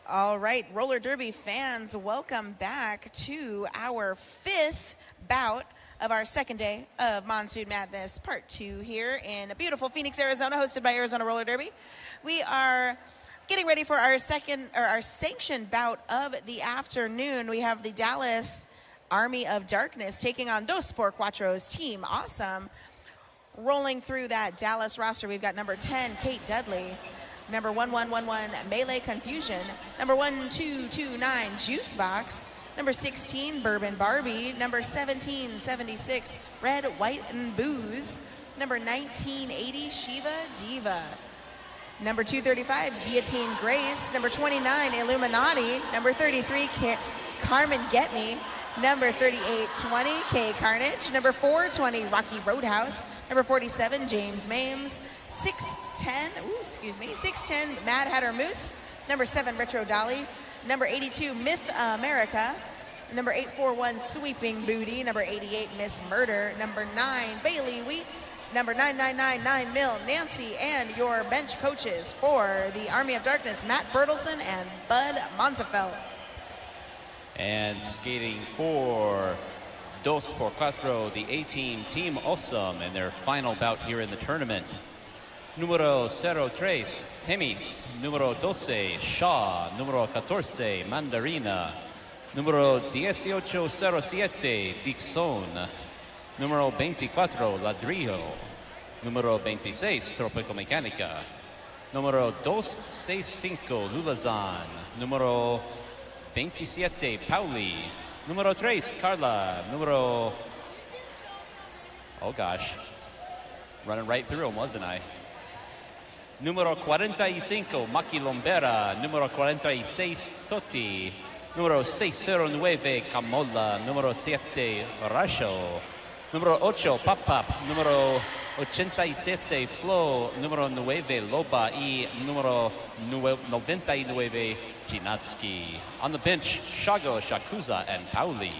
All right, roller derby fans, welcome back to our 5th bout of our second day of Monsoon Madness Part 2 here in beautiful Phoenix, Arizona, hosted by Arizona Roller Derby. We are getting ready for our sanctioned bout of the afternoon. We have the Dallas Army of Darkness taking on Dos por Cuatro's Team Awesome. Rolling through that Dallas roster, we've got number 10, Kate Dudley. Number 1111, Melee Confusion. Number 1229, Juice Box. Number 16, Bourbon Barbie. Number 1776, Red, White, and Booze. Number 1980, Shiva Diva. Number 235, Guillotine Grace. Number 29, Illuminati. Number 33, Carmen Get Me. Number 3820, K Carnage. Number 420, Rocky Roadhouse. Number 47, James Mames. 610, Mad Hatter Moose. Number 7, Retro Dolly. Number 82, Myth America. Number 841, Sweeping Booty. Number 88, Miss Murder. Number 9, Bailey Wheat. Number 9999, Mill Nancy. And your bench coaches for the Army of Darkness, Matt Bertelson and Bud Montefeld. And skating for Dos por Cuatro, the A-Team, Team Awesome, in their final bout here in the tournament. Número 03, Temis. Número 12, Shaw. Número 14, Mandarina. Número 1807, Dixon. Número 24, Ladrillo. Número 26, Tropical Mecánica. Número 265, Lulazan. Número 27, Pauli. Número 3, Carla. Número... Oh gosh. Running right through him, wasn't I? Número 45, Maki Lombera. Número 46, Toti. Número 609, Camola. Número 7, Rasho. Número 8, Papap. Número 87, Flo. Número 9, Loba. Y número 99, Jinaski. On the bench, Shago, Shakuza, and Pauli.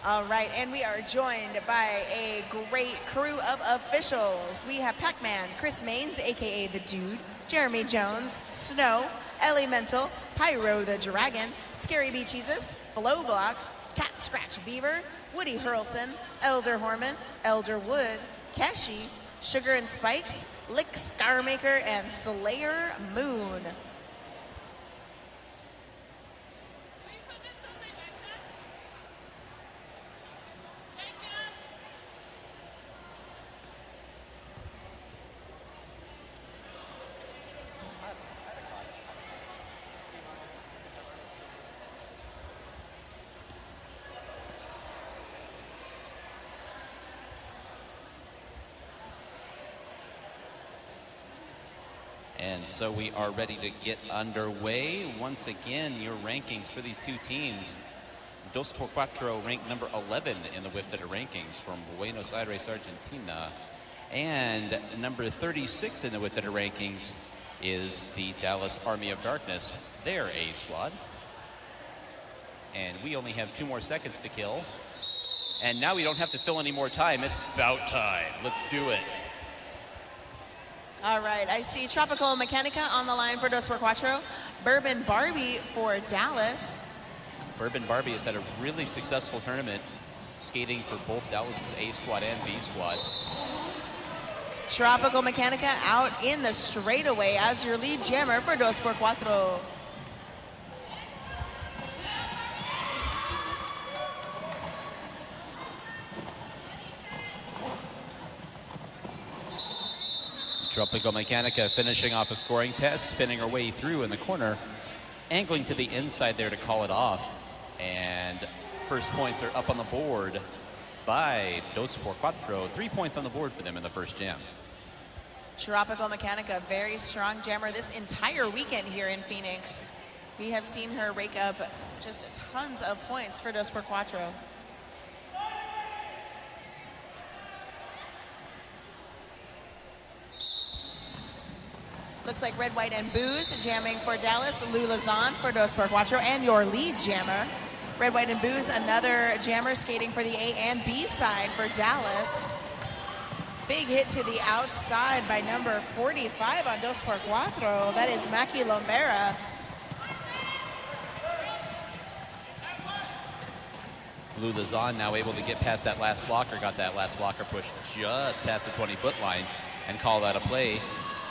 All right, and we are joined by a great crew of officials. We have Pac-Man, Chris Maines, aka The Dude, Jeremy Jones, Snow, Elemental, Pyro the Dragon, Scary Bee Cheeses, Flow Block, Cat Scratch Beaver, Woody Hurlson, Elder Horman, Elder Wood, Keshi, Sugar and Spikes, Lick Scarmaker, and Slayer Moon. And so we are ready to get underway. Once again, your rankings for these two teams. Dos por Cuatro ranked number 11 in the WIFTED rankings from Buenos Aires, Argentina. And number 36 in the WIFTED rankings is the Dallas Army of Darkness, their A squad. And we only have 2 more seconds to kill. And now we don't have to fill any more time. It's bout time. Let's do it. All right, I see Tropical Mechanica on the line for Dos por Cuatro. Bourbon Barbie for Dallas. Bourbon Barbie has had a really successful tournament, skating for both Dallas's A squad and B squad. Tropical Mechanica out in the straightaway as your lead jammer for Dos por Cuatro. Tropical Mechanica finishing off a scoring test, spinning her way through in the corner, angling to the inside there to call it off. And first points are up on the board by Dos por Cuatro. 3 points on the board for them in the first jam. Tropical Mechanica, very strong jammer this entire weekend here in Phoenix. We have seen her rake up just tons of points for Dos por Cuatro. Looks like Red, White, and Booze jamming for Dallas. Lulazan for Dos por Cuatro, and your lead jammer. Red, White, and Booze, another jammer skating for the A and B side for Dallas. Big hit to the outside by number 45 on Dos por Cuatro. That is Maki Lombera. Lou Lazan now able to get past that last blocker, got that last blocker pushed just past the 20-foot line and call that a play.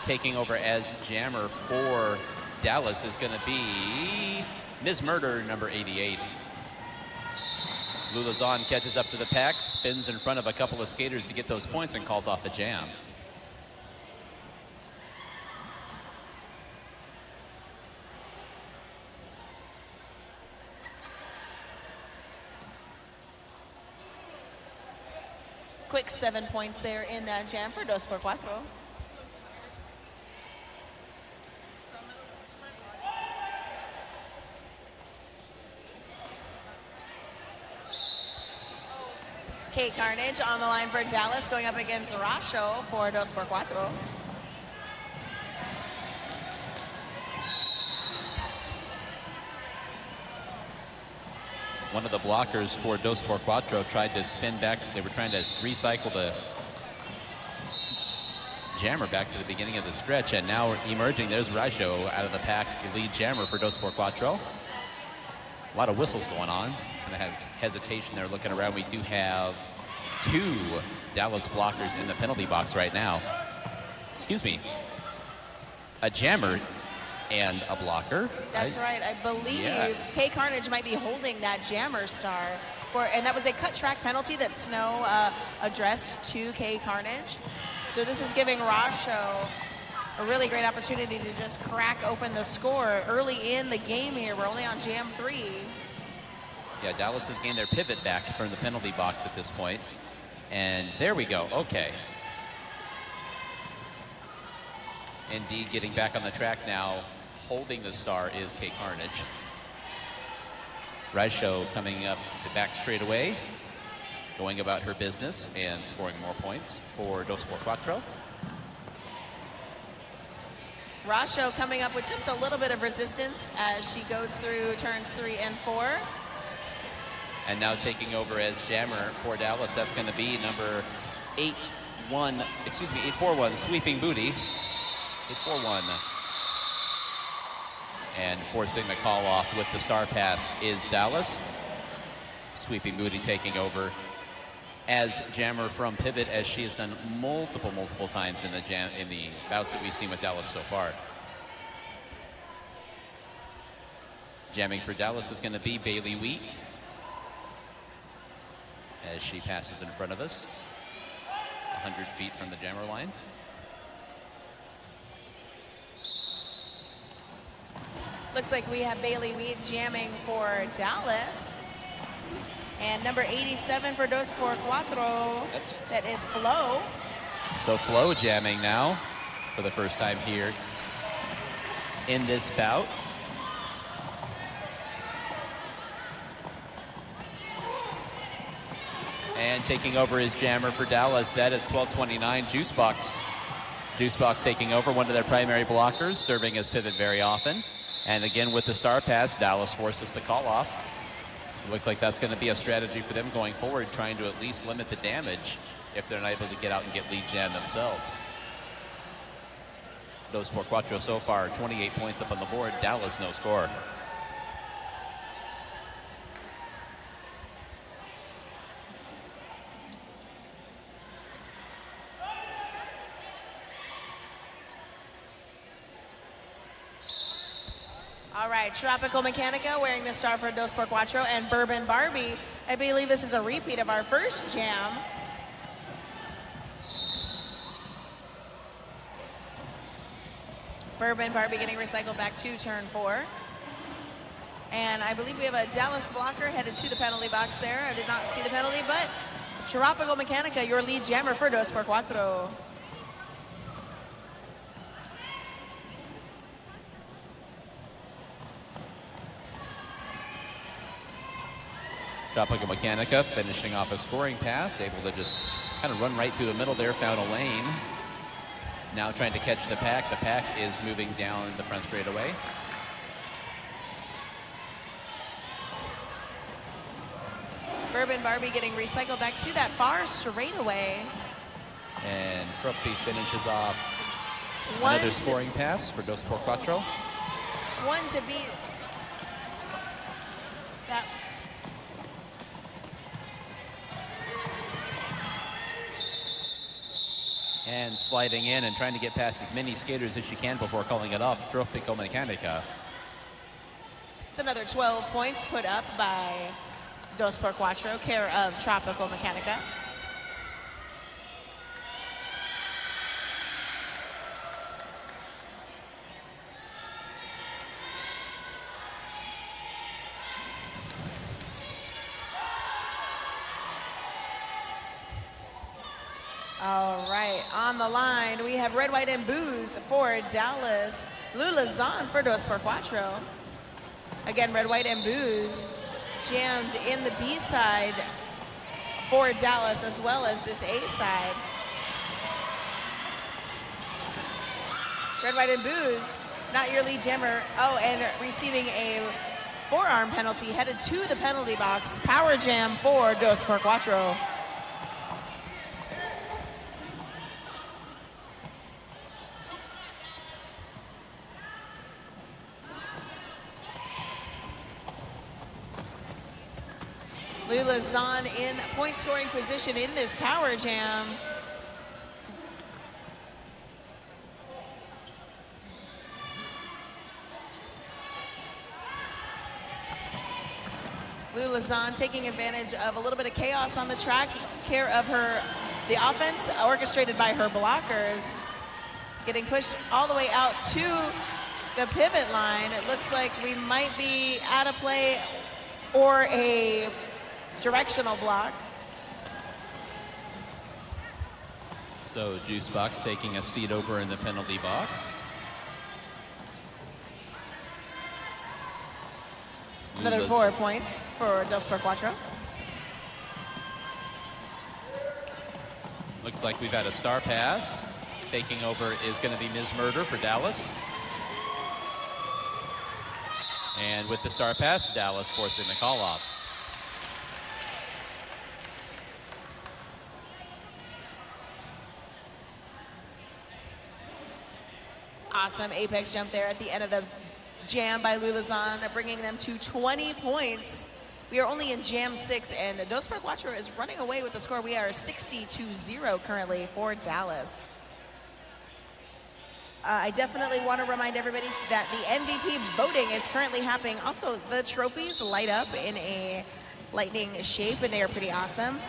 Taking over as jammer for Dallas is going to be Ms. Murder, number 88. Lou Lazan catches up to the pack, spins in front of a couple of skaters to get those points and calls off the jam. Quick 7 points there in that jam for 2x4. Kate Carnage on the line for Dallas, going up against Rasho for 2x4. One of the blockers for 2x4 tried to spin back. They were trying to recycle the jammer back to the beginning of the stretch, and now emerging, there's Rasho out of the pack, lead jammer for 2x4. A lot of whistles going on. Kind of have hesitation there looking around. We do have 2 Dallas blockers in the penalty box right now. Excuse me. A jammer and a blocker. That's right. I believe Kay Carnage might be holding that jammer star. And that was a cut track penalty that Snow addressed to Kay Carnage. So this is giving Rasho a really great opportunity to just crack open the score early in the game here. We're only on jam 3. Yeah, Dallas has gained their pivot back from the penalty box at this point. And there we go. Okay. Indeed, getting back on the track now, holding the star is Kay Carnage. Rasho coming up the back straight away, going about her business and scoring more points for 2x4. Rasho coming up with just a little bit of resistance as she goes through turns 3 and 4. And now taking over as jammer for Dallas, that's going to be number 841, Sweeping Booty. 841. And forcing the call off with the star pass is Dallas. Sweeping Booty taking over as jammer from pivot, as she has done multiple times in the bouts that we've seen with Dallas so far. Jamming for Dallas is going to be Bailey Wheat as she passes in front of us, 100 feet from the jammer line. Looks like we have Bailey Wheat jamming for Dallas. And number 87 for 2x4, that is Flo. So Flo jamming now for the first time here in this bout. And taking over his jammer for Dallas, that is 1229, Juicebox. Juicebox taking over, one of their primary blockers, serving as pivot very often. And again, with the star pass, Dallas forces the call off. So it looks like that's going to be a strategy for them going forward, trying to at least limit the damage if they're not able to get out and get lead jam themselves. 2x4 so far, 28 points up on the board. Dallas, no score. All right, Tropical Mechanica wearing the star for 2x4, and Bourbon Barbie. I believe this is a repeat of our first jam. Bourbon Barbie getting recycled back to turn 4. And I believe we have a Dallas blocker headed to the penalty box there. I did not see the penalty, but Tropical Mechanica, your lead jammer for 2x4. Tropical Mechanica finishing off a scoring pass, able to just kind of run right through the middle there, found a lane. Now trying to catch the pack. The pack is moving down the front straightaway. Bourbon Barbie getting recycled back to that far straightaway. And Trumpy finishes off another scoring pass for 2x4. One to beat that. And sliding in and trying to get past as many skaters as she can before calling it off, Tropical Mechanica. It's another 12 points put up by Dos por Cuatro, care of Tropical Mechanica. All right, on the line, we have Red, White, and Booze for Dallas, Lulazon for Dos por Cuatro. Again, Red, White, and Booze jammed in the B side for Dallas as well as this A side. Red, White, and Booze, not your lead jammer. Oh, and receiving a forearm penalty, headed to the penalty box. Power jam for Dos por Cuatro. Lulazon in point scoring position in this power jam. Lulazon taking advantage of a little bit of chaos on the track, care of the offense orchestrated by her blockers, getting pushed all the way out to the pivot line. It looks like we might be out of play or a directional block. So Juice Box taking a seat over in the penalty box. Another 4 points for Dos por Cuatro. Looks like we've had a star pass. Taking over is going to be Ms. Murder for Dallas. And with the star pass, Dallas forcing the call off. Awesome apex jump there at the end of the jam by Lulazon, bringing them to 20 points. We are only in jam 6, and Dos por Cuatro is running away with the score. We are 60-0 currently for Dallas. I definitely want to remind everybody that the MVP voting is currently happening. Also, the trophies light up in a lightning shape, and they are pretty awesome.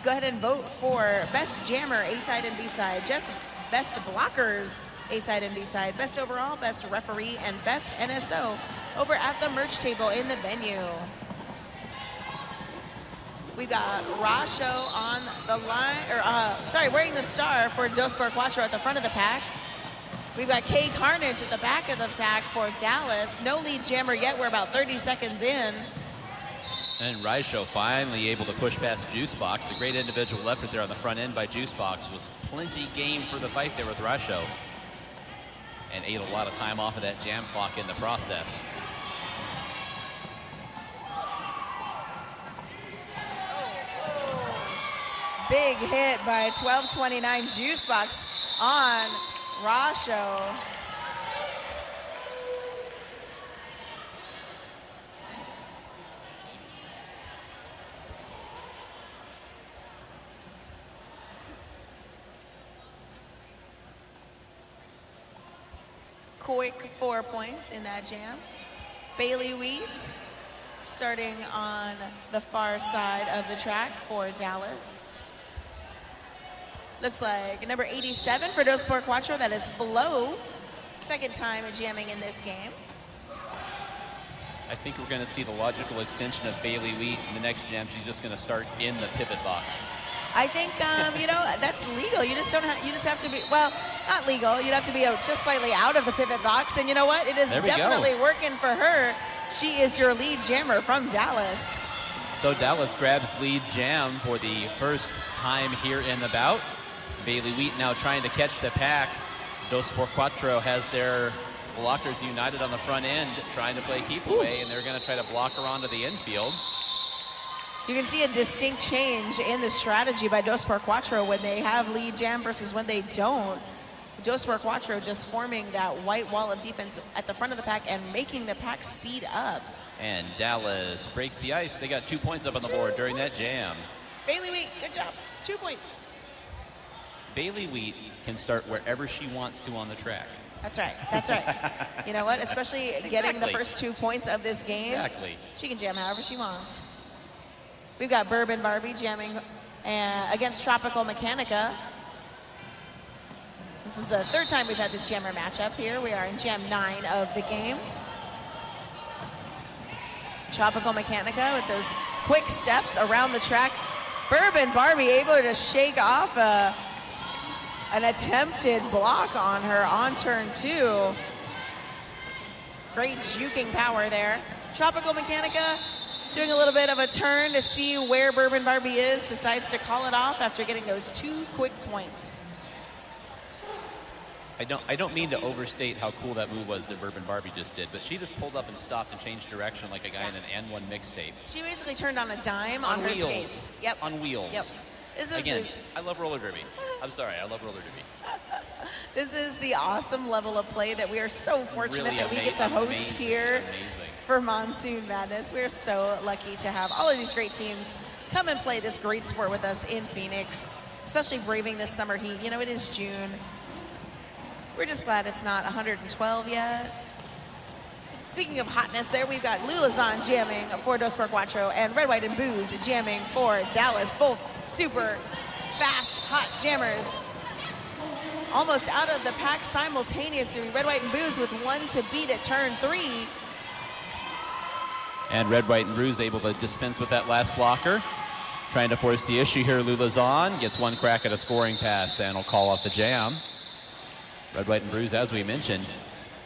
Go ahead and vote for Best Jammer, A-side and B-side, just Best Blockers, A-side and B-side, Best Overall, Best Referee, and Best NSO over at the merch table in the venue. We've got Rasho on the line, wearing the star for Dos por Cuatro at the front of the pack. We've got K Carnage at the back of the pack for Dallas. No lead jammer yet. We're about 30 seconds in. And Raisho finally able to push past Juicebox. A great individual effort there on the front end by Juicebox. Was plenty game for the fight there with Raisho. And ate a lot of time off of that jam clock in the process. Big hit by 1229 Juicebox on Rasho. Quick 4 points in that jam. Bailey Wheat starting on the far side of the track for Dallas. Looks like number 87 for Dos por Cuatro, that is Flo. Second time jamming in this game. I think we're going to see the logical extension of Bailey Wheat in the next jam. She's just going to start in the pivot box. I think, that's legal. You just have to be, well, not legal. You'd have to be just slightly out of the pivot box. And you know what? It is definitely working for her. She is your lead jammer from Dallas. So Dallas grabs lead jam for the first time here in the bout. Bailey Wheat now trying to catch the pack. Dos por Cuatro has their blockers united on the front end, trying to play keep away, and they're going to try to block her onto the infield. You can see a distinct change in the strategy by Dos por Cuatro when they have lead jam versus when they don't. Dos por Cuatro just forming that white wall of defense at the front of the pack and making the pack speed up. And Dallas breaks the ice. They got 2 points up on the board during that jam. Bailey Wheat, good job. 2 points. Bailey Wheat can start wherever she wants to on the track. That's right. That's right. You know what? Especially getting the first 2 points of this game. Exactly. She can jam however she wants. We've got Bourbon Barbie jamming against Tropical Mechanica. This is the third time we've had this jammer matchup here. We are in Jam 9 of the game. Tropical Mechanica with those quick steps around the track. Bourbon Barbie able to shake off an attempted block on her on turn 2. Great juking power there. Tropical Mechanica doing a little bit of a turn to see where Bourbon Barbie is, decides to call it off after getting those 2 quick points. I don't mean to overstate how cool that move was that Bourbon Barbie just did, but she just pulled up and stopped and changed direction like a guy in an N1 mixtape. She basically turned on a dime on her skates. Yep. On wheels. Yep. Again, I love roller derby. I'm sorry, I love roller derby. This is the awesome level of play that we are so fortunate Really that we get to host here Amazing. for Monsoon Madness. We're so lucky to have all of these great teams come and play this great sport with us in Phoenix, especially braving this summer heat. You know, it is June. We're just glad it's not 112 yet. Speaking of hotness there, we've got Lulazon jamming for Dos por Cuatro and Red, White, and Booze jamming for Dallas. Both super fast, hot jammers. Almost out of the pack simultaneously. Red, White, and Booze with 1 to beat at turn 3. And Red, White, and Booze able to dispense with that last blocker. Trying to force the issue here. Lulazon gets 1 crack at a scoring pass and will call off the jam. Red, White, and Booze, as we mentioned,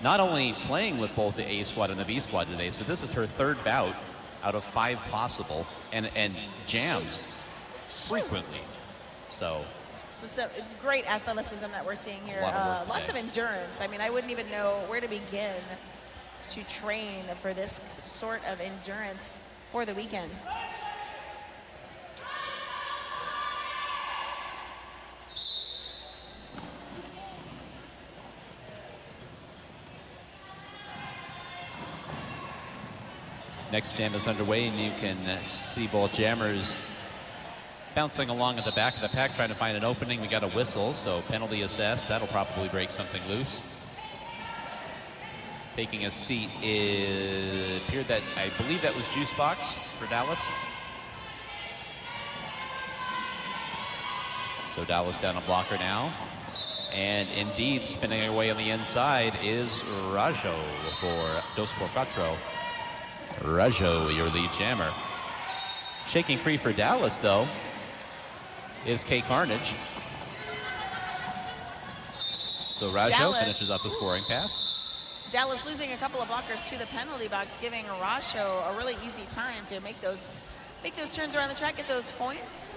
not only playing with both the A squad and the B squad today, so this is her 3rd bout out of 5 possible, and jams frequently. So some great athleticism that we're seeing here. Lots of endurance. I mean, I wouldn't even know where to begin to train for this sort of endurance for the weekend. Next jam is underway, and you can see both jammers bouncing along at the back of the pack, trying to find an opening. We got a whistle, so penalty assessed. That'll probably break something loose. Taking a seat, it appeared that, I believe that was Juice Box for Dallas. So Dallas down a blocker now. And indeed, spinning away on the inside is Rajo for Dos por Cuatro. Rajo, your lead jammer. Shaking free for Dallas, though, is K Carnage. So Rajo finishes up the scoring pass. Dallas losing a couple of blockers to the penalty box, giving Rajo a really easy time to make those turns around the track, get those points.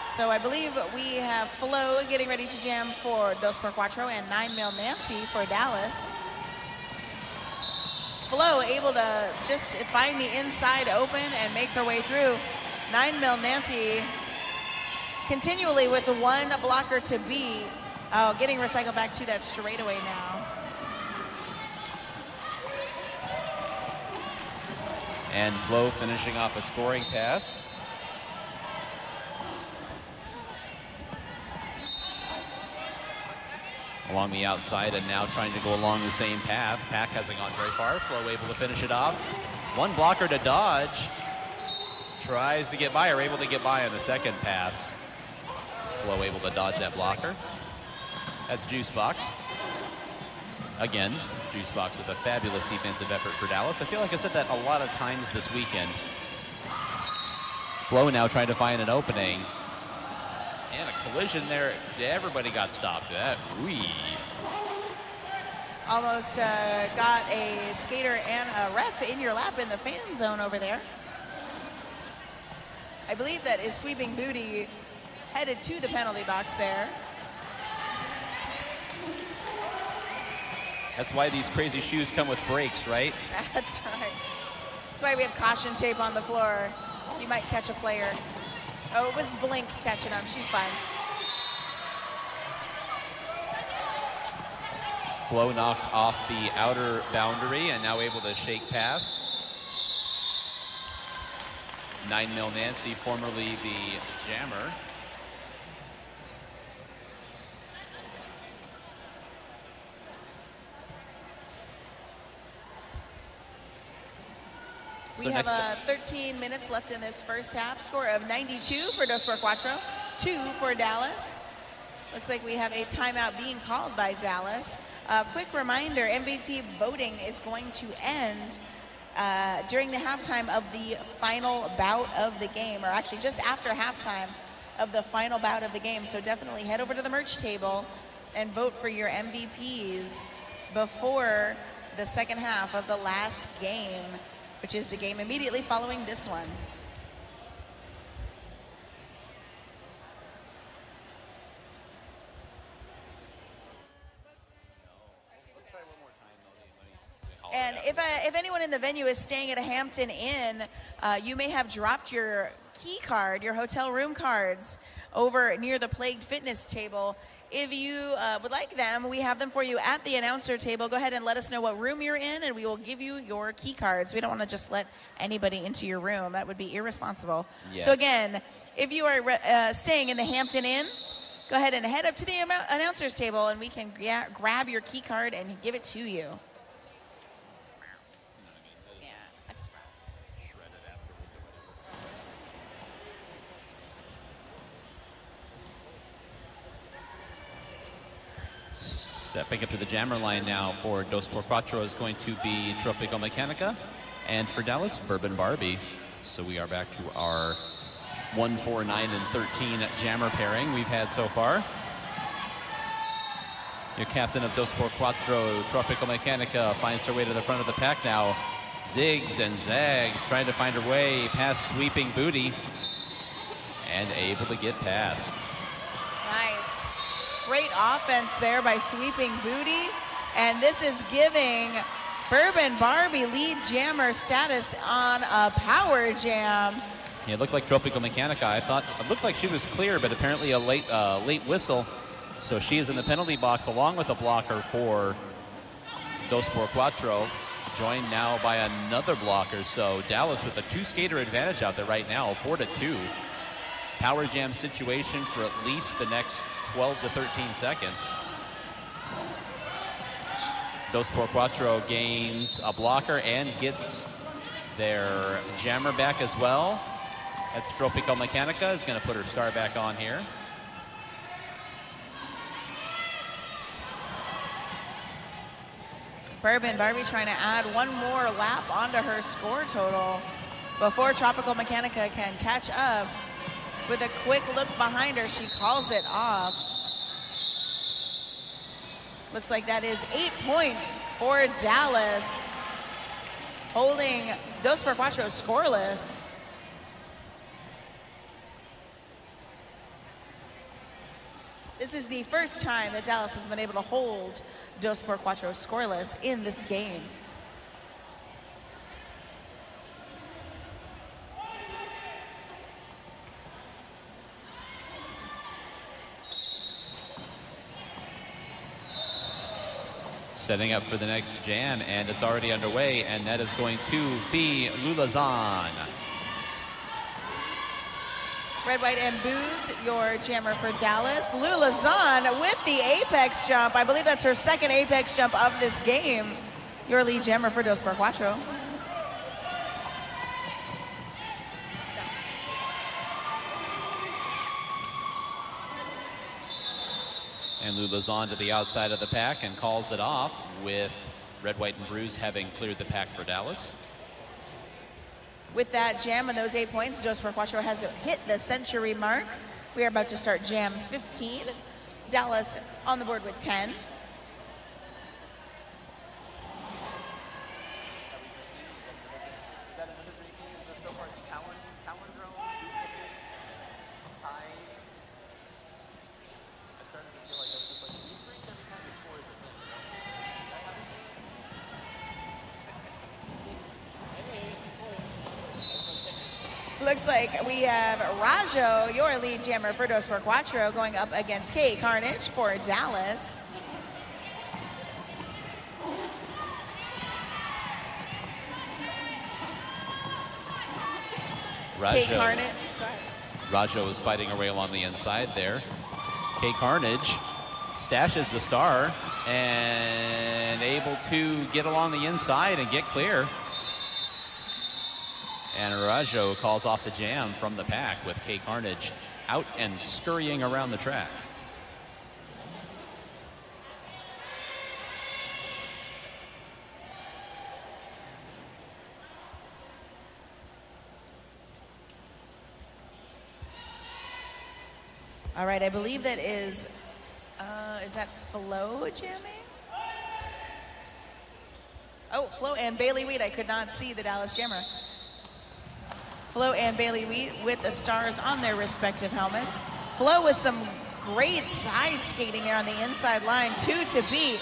So I believe we have Flo getting ready to jam for Dos por Cuatro and 9-Mil Nancy for Dallas. Flo able to just find the inside open and make her way through. 9-Mil Nancy continually with 1 blocker to beat. Oh, getting recycled back to that straightaway now. And Flo finishing off a scoring pass. Along the outside, and now trying to go along the same path. Pack hasn't gone very far. Flo able to finish it off. 1 blocker to dodge. Tries to get by, or able to get by on the second pass. Flo able to dodge that blocker. That's Juice Box. Again, Juice Box with a fabulous defensive effort for Dallas. I feel like I said that a lot of times this weekend. Flo now trying to find an opening. And a collision there. Everybody got stopped. Almost got a skater and a ref in your lap in the fan zone over there. I believe that is Sweeping Booty headed to the penalty box there. That's why these crazy shoes come with brakes, right? That's right. That's why we have caution tape on the floor. You might catch a player. Oh, it was Blink catching him. She's fine. Flo knocked off the outer boundary and now able to shake past. 9-mil Nancy, formerly the jammer. We have 13 minutes left in this first half. Score of 92 for Dos por Cuatro, 2 for Dallas. Looks like we have a timeout being called by Dallas. Quick reminder, MVP voting is going to end during the halftime of the final bout of the game, or actually just after halftime of the final bout of the game. So definitely head over to the merch table and vote for your MVPs before the second half of the last game, which is the game immediately following this one. And if anyone in the venue is staying at a Hampton Inn, you may have dropped your key card, your hotel room cards, over near the Plagued Fitness table. If you would like them, we have them for you at the announcer table. Go ahead and let us know what room you're in, and we will give you your key cards. We don't want to just let anybody into your room. That would be irresponsible. Yes. So again, if you are staying in the Hampton Inn, go ahead and head up to the announcer's table, and we can grab your key card and give it to you. Stepping up to the jammer line now for Dos por Cuatro is going to be Tropical Mechanica, and for Dallas, Bourbon Barbie. So we are back to our 1, 4, 9, and 13 jammer pairing we've had so far. Your captain of Dos por Cuatro, Tropical Mechanica, finds her way to the front of the pack now. Zigs and zags, trying to find her way past Sweeping Booty, and able to get past. Nice. Great offense there by Sweeping Booty, and this is giving Bourbon Barbie lead jammer status on a power jam. Yeah, it looked like Tropical Mechanica. I thought it looked like she was clear, but apparently a late whistle. So she is in the penalty box along with a blocker for Dos por Cuatro, joined now by another blocker. So Dallas with a 2-skater advantage out there right now, 4-2. Power jam situation for at least the next 12 to 13 seconds. Dos por Cuatro gains a blocker and gets their jammer back as well. That's Tropical Mechanica is going to put her star back on here. Bourbon Barbie trying to add one more lap onto her score total before Tropical Mechanica can catch up. With a quick look behind her, she calls it off. Looks like that is 8 points for Dallas, holding Dos por Cuatro scoreless. This is the first time that Dallas has been able to hold Dos por Cuatro scoreless in this game. Setting up for the next jam, and it's already underway, and that is going to be Lulazan. Red, white, and booze, your jammer for Dallas. Lulazan with the apex jump. I believe that's her second apex jump of this game. Your lead jammer for Dos por Cuatro. And Lulazan to the outside of the pack and calls it off, with Red, White, and Bruise having cleared the pack for Dallas. With that jam and those 8 points, Dos por Cuatro has hit the century mark. We are about to start jam 15. Dallas on the board with 10. Looks like we have Rajo, your lead jammer for Dos por Cuatro, going up against K Carnage for Dallas. Kate Carnage. Go ahead. Rajo is fighting her way along the inside there. Kay Carnage stashes the star and able to get along the inside and get clear. And Rajo calls off the jam from the pack with Kay Carnage out and scurrying around the track. All right, I believe that is that Flo jamming? Oh, Flo and Bailey Wheat. I could not see the Dallas jammer. Flo and Bailey Wheat with the stars on their respective helmets. Flo with some great side skating there on the inside line, 2 to beat.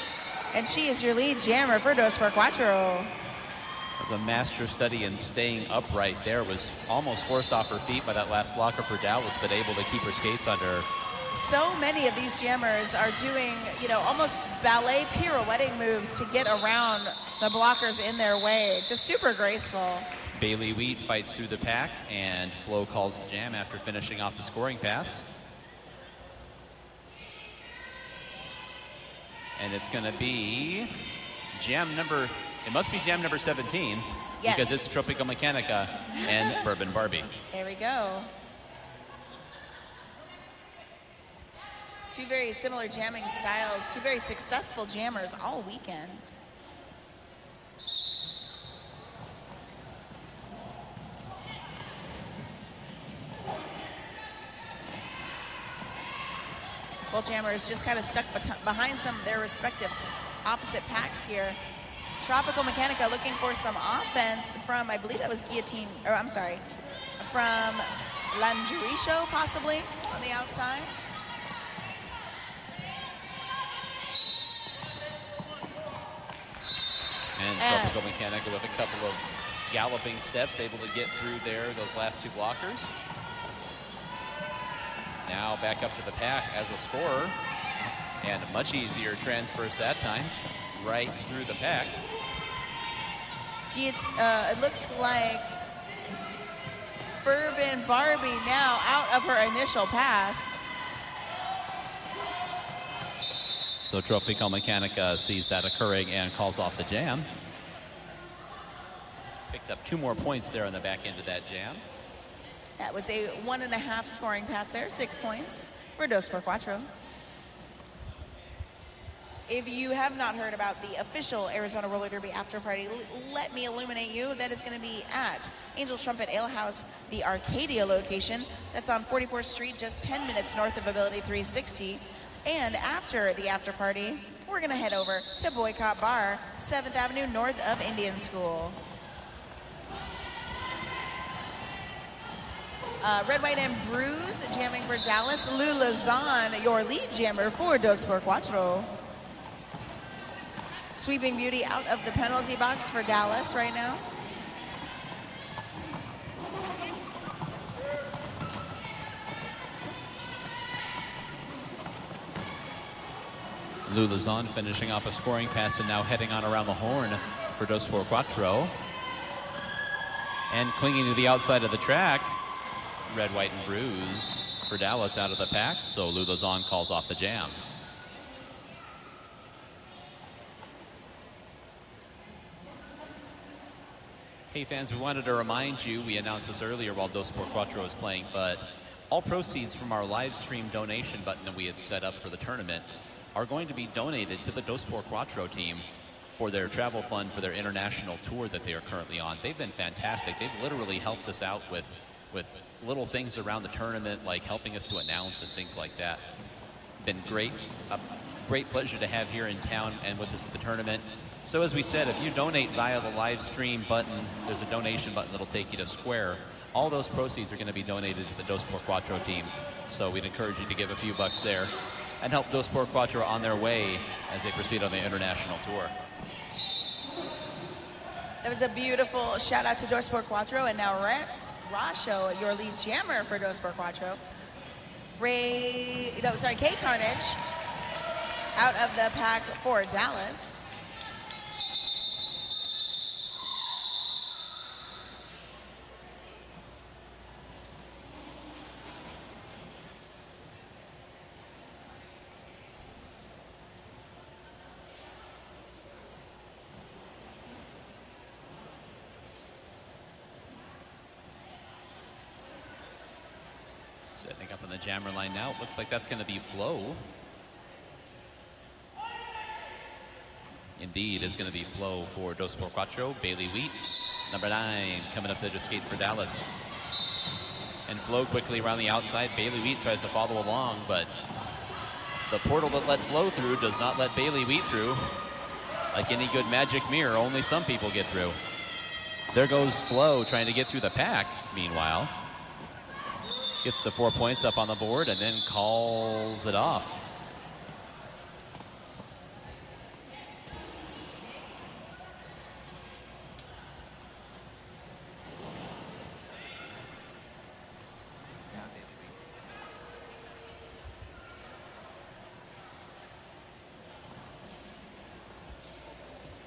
And she is your lead jammer for Dos por Cuatro. It was a master study in staying upright there. Was almost forced off her feet by that last blocker for Dallas, but able to keep her skates under her. So many of these jammers are doing, almost ballet pirouetting moves to get around the blockers in their way. Just super graceful. Bailey Wheat fights through the pack, and Flo calls the jam after finishing off the scoring pass. And it's going to be it must be jam number 17. Yes. Because it's Tropical Mechanica and Bourbon Barbie. There we go. Two very similar jamming styles, two very successful jammers all weekend. Both jammers just kind of stuck behind some of their respective opposite packs here. Tropical Mechanica looking for some offense from, I believe that was Guillotine, or I'm sorry, from Landricho possibly on the outside. And Tropical Mechanica with a couple of galloping steps, able to get through there, those last two blockers. Now back up to the pack as a scorer, and a much easier transfers that time, right through the pack. It looks like Bourbon Barbie now out of her initial pass. So Tropical Mechanica sees that occurring and calls off the jam. Picked up 2 more points there on the back end of that jam. That was a 1.5 scoring pass there, 6 points for Dos por Cuatro. If you have not heard about the official Arizona Roller Derby after party, let me illuminate you. That is going to be at Angel Trumpet Ale House, the Arcadia location. That's on 44th Street, just 10 minutes north of Ability 360. And after the after party, we're going to head over to Boycott Bar, 7th Avenue north of Indian School. Red, White, and Bruise jamming for Dallas. Lou Lazan, your lead jammer for Dos por Cuatro. Sweeping Beauty out of the penalty box for Dallas right now. Lou Lazan finishing off a scoring pass and now heading on around the horn for Dos por Cuatro. And clinging to the outside of the track, Red, White, and Bruise for Dallas out of the pack, so Lou Lazan calls off the jam. Hey fans, we wanted to remind you, we announced this earlier while Dos por Cuatro was playing, but all proceeds from our live stream donation button that we had set up for the tournament are going to be donated to the Dos por Cuatro team for their travel fund for their international tour that they are currently on. They've been fantastic. They've literally helped us out with little things around the tournament, like helping us to announce and things like that. Been great. A great pleasure to have here in town and with us at the tournament. So as we said, if you donate via the live stream button, there's a donation button that'll take you to Square. All those proceeds are going to be donated to the Dos por Cuatro team. So we'd encourage you to give a few bucks there and help Dos por Cuatro on their way as they proceed on the international tour. That was a beautiful shout out to Dos por Cuatro, and now Rasho, your lead jammer for Dos por Cuatro. Kay Carnage out of the pack for Dallas. Setting up on the jammer line now. It looks like that's going to be Flo. Indeed, it's going to be Flo for Dos por Cuatro. Bailey Wheat, number 9, coming up there to skate for Dallas. And Flo quickly around the outside. Bailey Wheat tries to follow along, but the portal that let Flo through does not let Bailey Wheat through. Like any good magic mirror, only some people get through. There goes Flo trying to get through the pack, meanwhile. Gets the 4 points up on the board and then calls it off.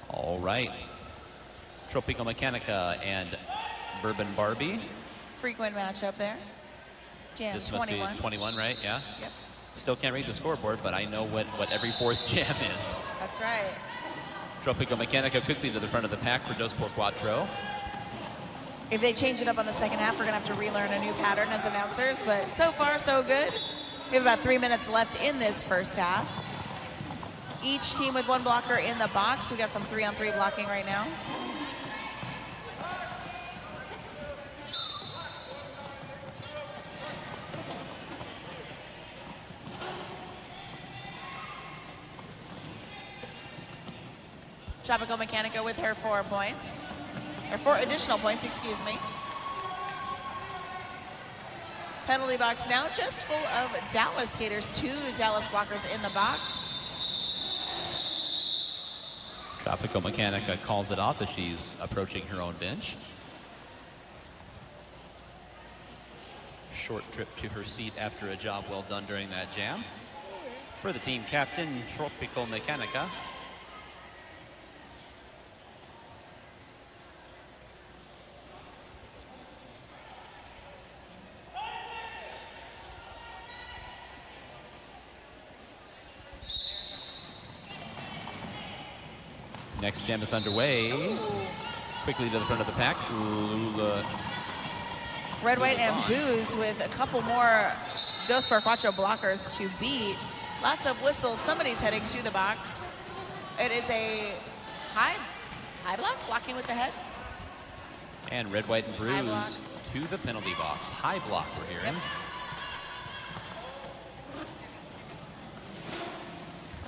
All right. Tropical Mechanica and Bourbon Barbie. Frequent matchup there. Jam This 21. must be 21, right? Yeah? Yep. Still can't read the scoreboard, but I know what every 4th jam is. That's right. Tropical Mechanica quickly to the front of the pack for Dos por Cuatro. If they change it up on the second half, we're going to have to relearn a new pattern as announcers, but so far, so good. We have about 3 minutes left in this first half. Each team with 1 blocker in the box. We got some 3-on-3 blocking right now. Tropical Mechanica with her 4 points, or 4 additional points, excuse me. Penalty box now just full of Dallas skaters, 2 Dallas blockers in the box. Tropical Mechanica calls it off as she's approaching her own bench. Short trip to her seat after a job well done during that jam. For the team captain, Tropical Mechanica. Next jam is underway. Quickly to the front of the pack. Lula. Red, white, and Booze with a couple more Dos por Cuatro blockers to beat. Lots of whistles. Somebody's heading to the box. It is a high block, blocking with the head. And Red, White, and Bruise to the penalty box. High block we're hearing. Yep.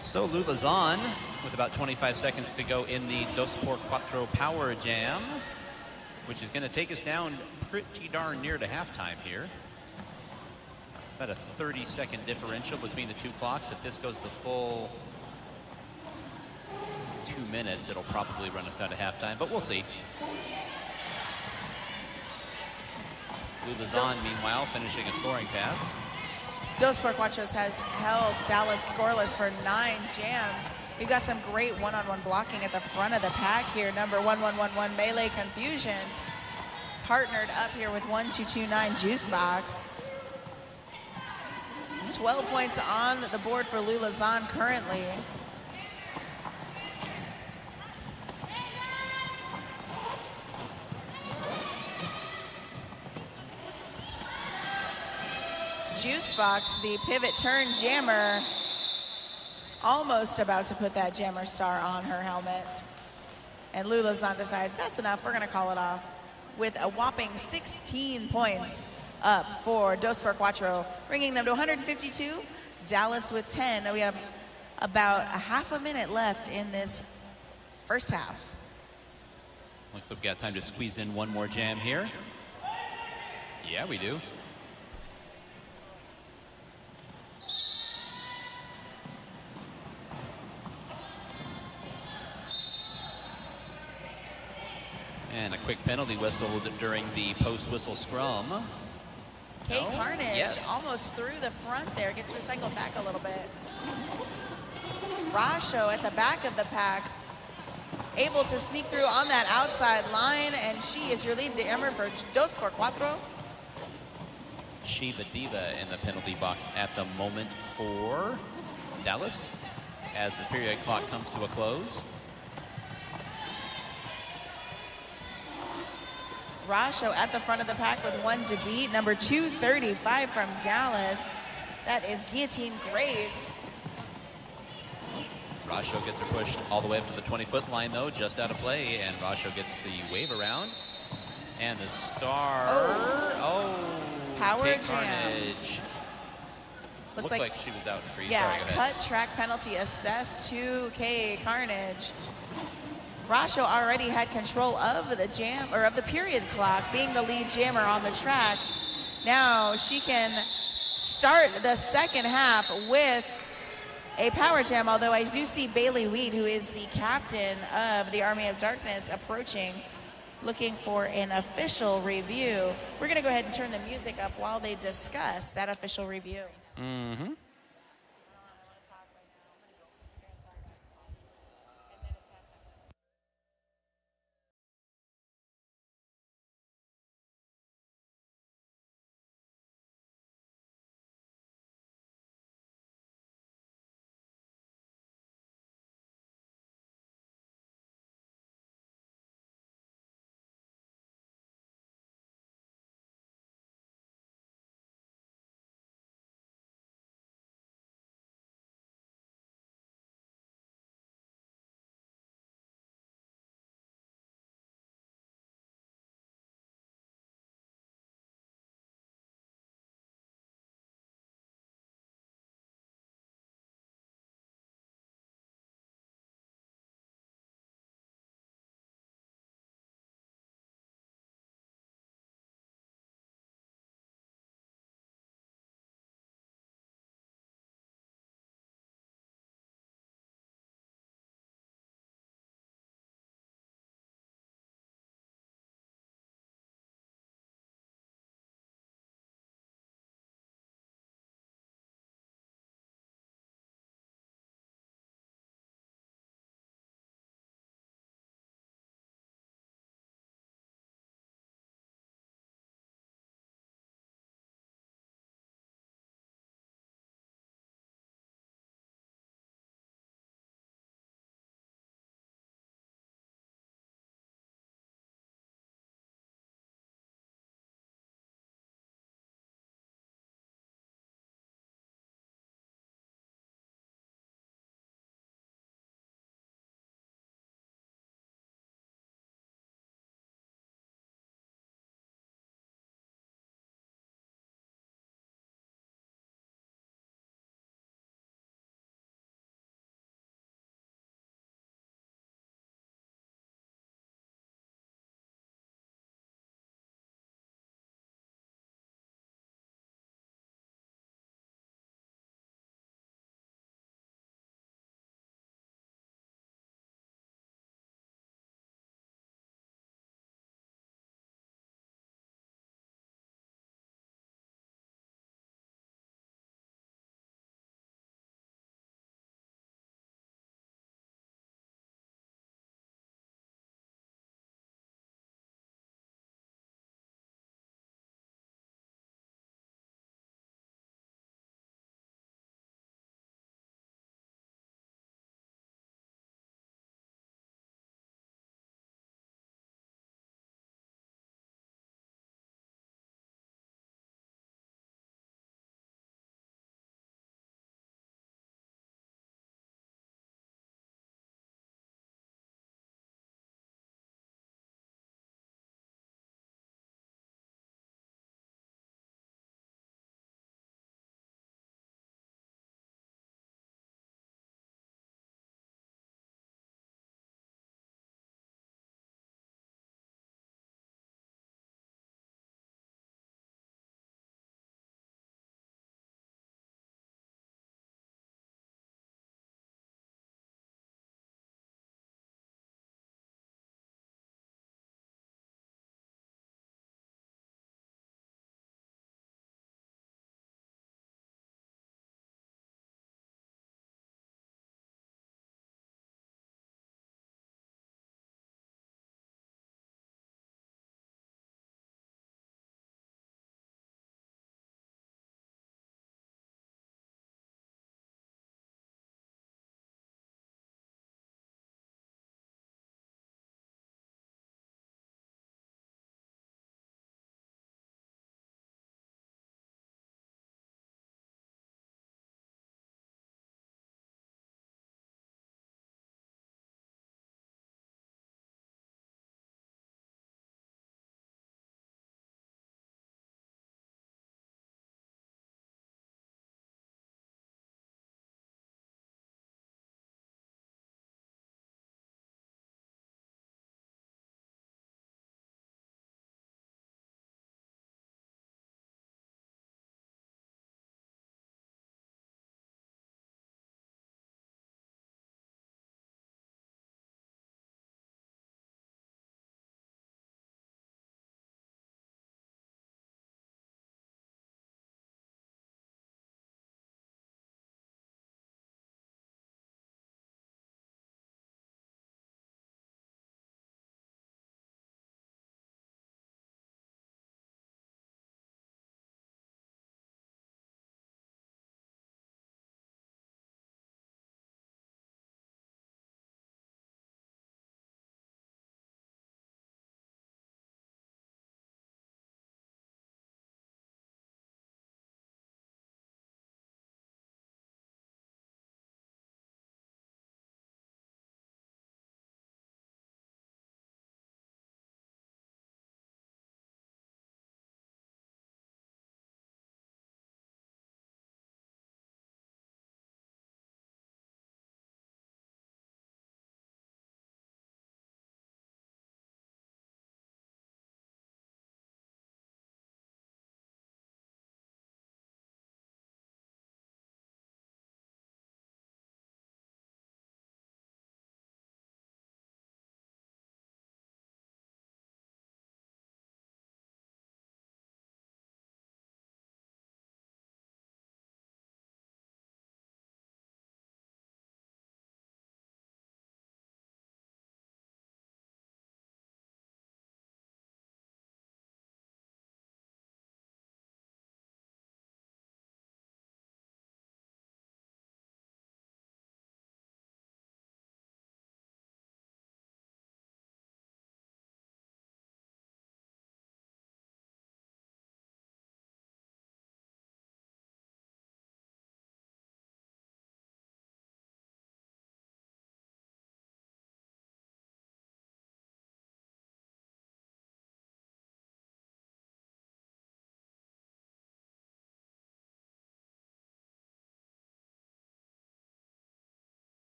So Lula's on with about 25 seconds to go in the Dos por Cuatro Power Jam, which is going to take us down pretty darn near to halftime here. About a 30-second differential between the 2 clocks. If this goes the full 2 minutes, it'll probably run us out of halftime, but we'll see. Lula's on, meanwhile, finishing a scoring pass. Dos por Cuatros has held Dallas scoreless for 9 jams. We've got some great one-on-one blocking at the front of the pack here. Number 1111 Melee Confusion partnered up here with 1229 Juice Box. 12 points on the board for Lula Zahn currently. Juice Box, the pivot turn jammer, almost about to put that jammer star on her helmet. And Lula Zahn decides that's enough, we're gonna call it off. With a whopping 16 points up for Dos por Cuatro, bringing them to 152. Dallas with 10. We have about a half a minute left in this first half. Looks like we've got time to squeeze in one more jam here. Yeah, we do. And a quick penalty whistle during the post-whistle scrum. Kate Carnage yes. almost through the front there, gets recycled back a little bit. Rasho at the back of the pack, able to sneak through on that outside line, and she is your lead jammer for Dos por Cuatro. She, the diva, in the penalty box at the moment for Dallas as the period clock comes to a close. Rasho at the front of the pack with 1 to beat. Number 235 from Dallas. That is Guillotine Grace. Rasho gets her pushed all the way up to the 20-foot line, though, just out of play, and Rasho gets the wave around. And the star. Power Kate jam. Carnage. Looks Looked like she was out in freeze. Yeah, Sorry, go ahead. cut track penalty assessed to K Carnage. Rasho already had control of the jam, or of the period clock, being the lead jammer on the track. Now she can start the second half with a power jam, although I do see Bailey Weed, who is the captain of the Army of Darkness, approaching, looking for an official review. We're gonna go ahead and turn the music up while they discuss that official review. Mm-hmm.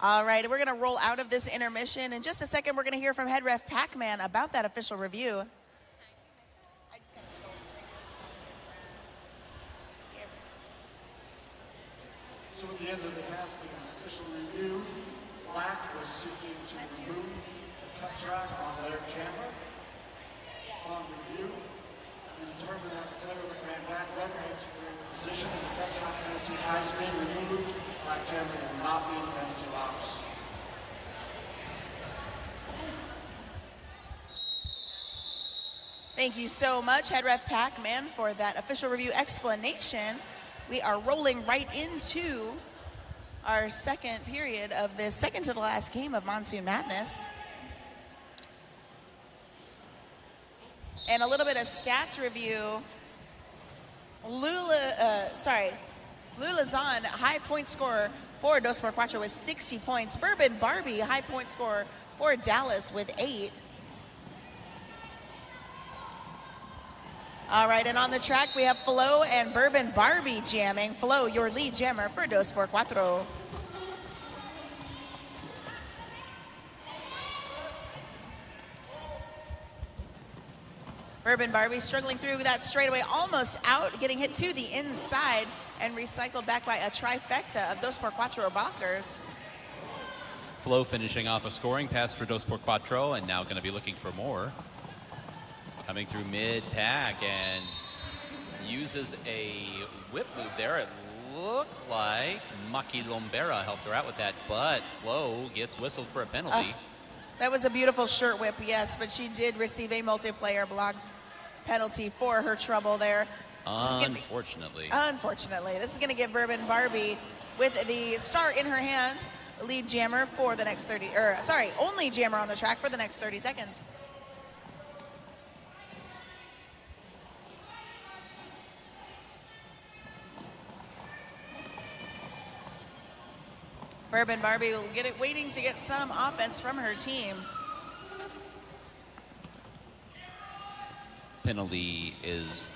All right, we're going to roll out of this intermission. In just a second, we're going to hear from head ref Pac-Man about that official review. So at the end of the half, the official review, Black was seeking to remove the cut track on Laird Chandler. On review, we determined that the player that ran back left had superior position and the cut track penalty has been removed. Black Chandler will not be in the penalty box. Thank you so much, head ref Pac-Man, for that official review explanation. We are rolling right into our second period of this second to the last game of Monsoon Madness. And a little bit of stats review. Lulazan, high point scorer for Dos por Cuatro with 60 points. Bourbon Barbie, high point scorer for Dallas with 8. All right, and on the track we have Flo and Bourbon Barbie jamming. Flo, your lead jammer for Dos por Cuatro. Bourbon Barbie struggling through that straightaway, almost out, getting hit to the inside and recycled back by a trifecta of Dos por Cuatro blockers. Flo finishing off a scoring pass for Dos por Cuatro and now going to be looking for more. Coming through mid-pack and uses a whip move there. It looked like Maki Lombera helped her out with that, but Flo gets whistled for a penalty. That was a beautiful shirt whip, yes, but she did receive a multiplayer block penalty for her trouble there. Unfortunately. This is going to give Bourbon Barbie, with the star in her hand, lead jammer for the next only jammer on the track for the next 30 seconds. Bourbon Barbie will get it, waiting to get some offense from her team. Penalty is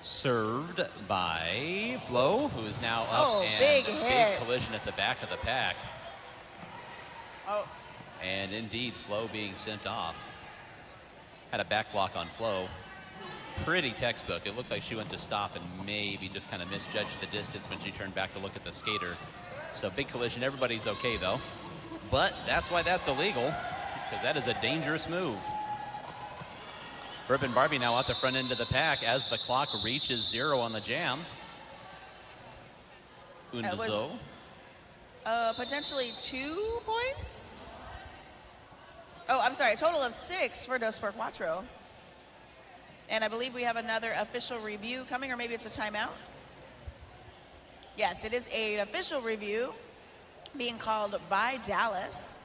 served by Flo, who is now up. And big a hit. big collision at the back of the pack. Oh. And indeed, Flo being sent off. Had a back block on Flo. Pretty textbook. It looked like she went to stop and maybe just kind of misjudged the distance when she turned back to look at the skater. So big collision. Everybody's okay though. But that's why that's illegal. It's because that is a dangerous move. Bourbon Barbie now at the front end of the pack as the clock reaches 0 on the jam. Undazo. Potentially 2 points? Oh, I'm sorry, a total of 6 for Dos por Cuatro. And I believe we have another official review coming, or maybe it's a timeout. Yes, it is an official review being called by Dallas.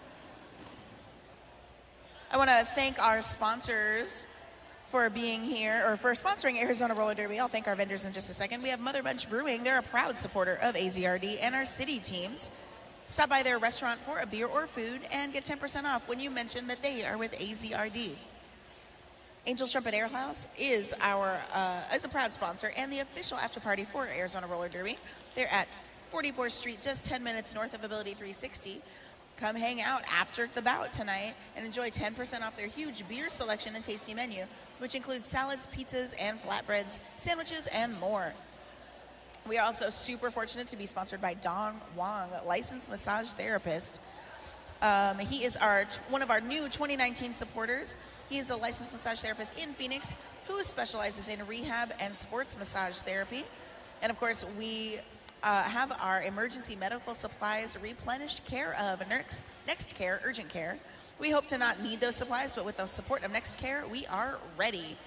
I want to thank our sponsors for being here, or for sponsoring Arizona Roller Derby. I'll thank our vendors in just a second. We have Mother Bunch Brewing. They're a proud supporter of AZRD and our city teams. Stop by their restaurant for a beer or food and get 10% off when you mention that they are with AZRD. Angel's Trumpet Ale House is a proud sponsor and the official after party for Arizona Roller Derby. They're at 44th Street, just 10 minutes north of Ability 360. Come hang out after the bout tonight and enjoy 10% off their huge beer selection and tasty menu, which includes salads, pizzas, and flatbreads, sandwiches, and more. We are also super fortunate to be sponsored by Don Wong, licensed massage therapist. He is one of our new 2019 supporters. He is a licensed massage therapist in Phoenix who specializes in rehab and sports massage therapy. And of course, we have our emergency medical supplies replenished care of Next Care, Urgent Care. We hope to not need those supplies, but with the support of Next Care, we are ready.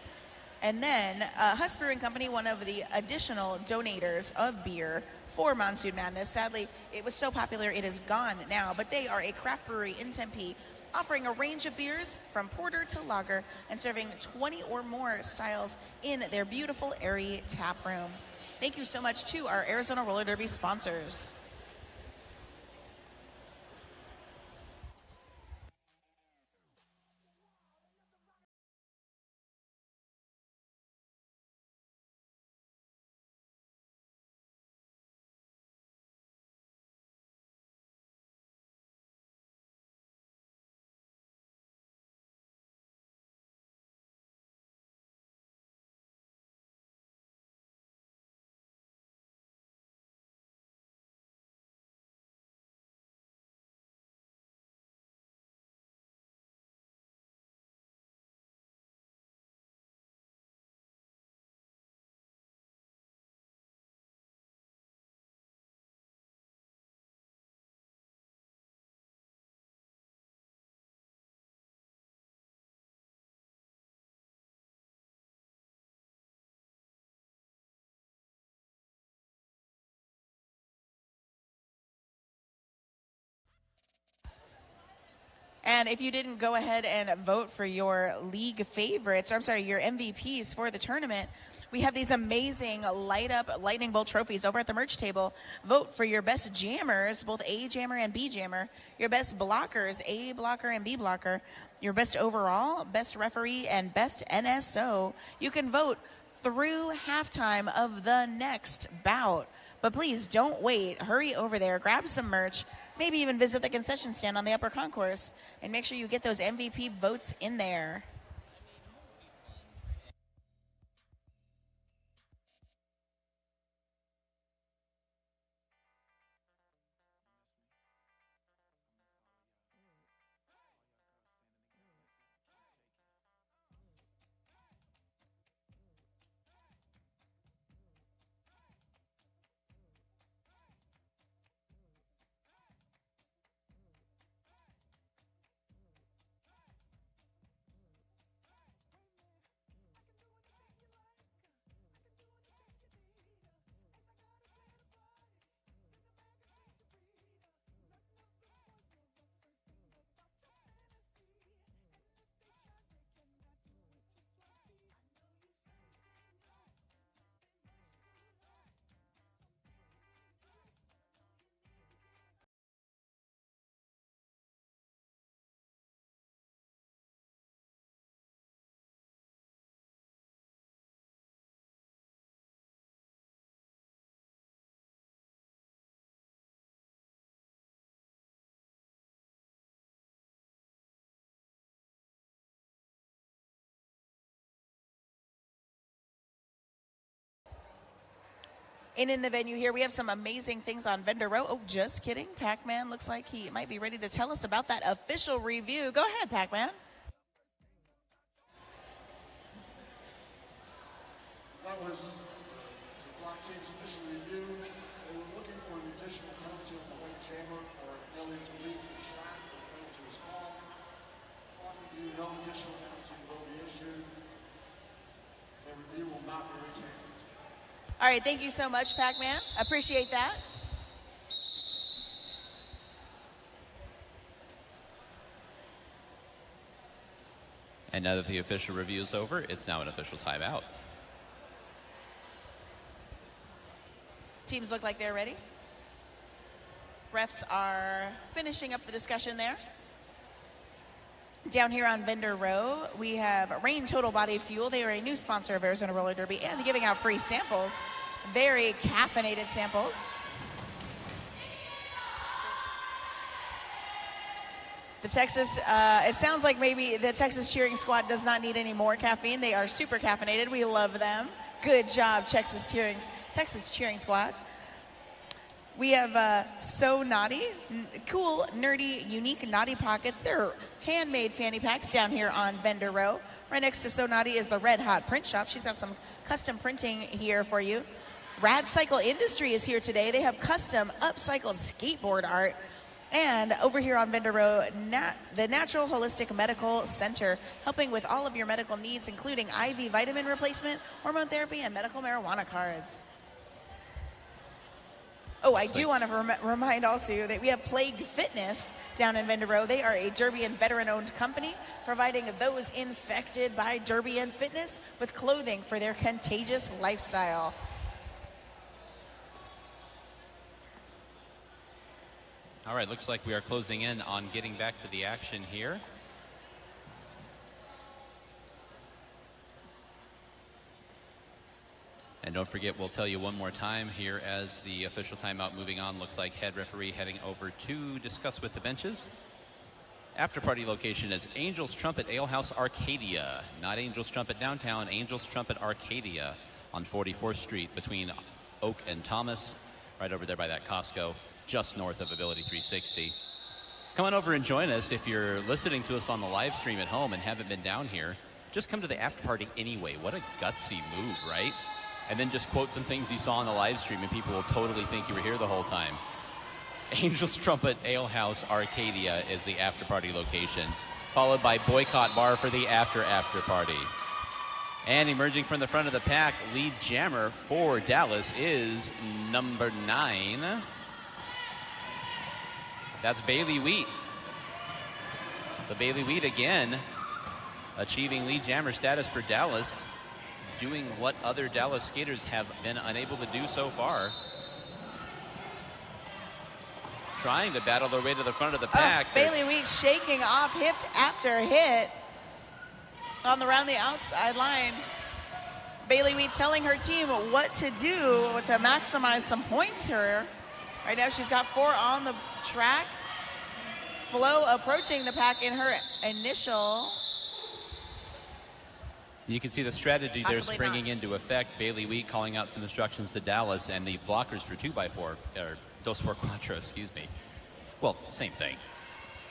And then Huss Brewing Company, one of the additional donators of beer for Monsoon Madness. Sadly, it was so popular, it is gone now, but they are a craft brewery in Tempe, offering a range of beers from porter to lager and serving 20 or more styles in their beautiful, airy tap room. Thank you so much to our Arizona Roller Derby sponsors. And if you didn't go ahead and vote for your league favorites, or I'm sorry, your MVPs for the tournament, we have these amazing light up lightning bolt trophies over at the merch table. Vote for your best jammers, both A jammer and B jammer, your best blockers, A blocker and B blocker, your best overall, best referee, and best NSO. You can vote through halftime of the next bout. But please don't wait. Hurry over there, grab some merch, maybe even visit the concession stand on the upper concourse, and make sure you get those MVP votes in there. In the venue here, we have some amazing things on vendor row. Oh, just kidding. Pac-Man looks like he might be ready to tell us about that official review. Go ahead, Pac-Man. That was the blockchain's official review. They were looking for an additional penalty on the white chamber for failure to leave the track. The penalty was called. On review, no additional penalty will be issued. The review will not be retained. All right, thank you so much, Pac-Man. Appreciate that. And now that the official review is over, it's now an official timeout. Teams look like they're ready. Refs are finishing up the discussion there. Down here on vendor row, we have Rain Total Body Fuel. They are a new sponsor of Arizona Roller Derby and giving out free samples, very caffeinated samples. The Texas, it sounds like maybe the Texas cheering squad does not need any more caffeine. They are super caffeinated. We love them. Good job, Texas cheering squad. We have So Naughty, cool, nerdy, unique naughty pockets. They're handmade fanny packs down here on vendor row. Right next to So Naughty is the Red Hot Print Shop. She's got some custom printing here for you. Rad Cycle Industry is here today. They have custom upcycled skateboard art. And over here on vendor row, the Natural Holistic Medical Center, helping with all of your medical needs, including IV vitamin replacement, hormone therapy, and medical marijuana cards. Oh, I do want to remind also that we have Plague Fitness down in vendor row. They are a Derby and veteran-owned company, providing those infected by Derby and fitness with clothing for their contagious lifestyle. All right, looks like we are closing in on getting back to the action here. And don't forget, we'll tell you one more time here as the official timeout moving on. Looks like head referee heading over to discuss with the benches. After party location is Angel's Trumpet Ale House Arcadia. Not Angel's Trumpet Downtown, Angel's Trumpet Arcadia on 44th Street between Oak and Thomas, right over there by that Costco, just north of Ability 360. Come on over and join us. If you're listening to us on the live stream at home and haven't been down here, just come to the after party anyway. What a gutsy move, right? And then just quote some things you saw on the live stream and people will totally think you were here the whole time. Angel's Trumpet Ale House Arcadia is the after party location, followed by Boycott Bar for the after party. And emerging from the front of the pack, lead jammer for Dallas is number 9. That's Bailey Wheat. So Bailey Weed again achieving lead jammer status for Dallas, doing what other Dallas skaters have been unable to do so far. Trying to battle their way to the front of the pack. Bailey Weed shaking off hit after hit around the outside line. Bailey Weed telling her team what to do to maximize some points here. Right now she's got 4 on the track. Flo approaching the pack in her initial. You can see the strategy there springing into effect. Bailey Weed calling out some instructions to Dallas, and the blockers for 2x4, or Dos por Cuatro, excuse me. Well, same thing.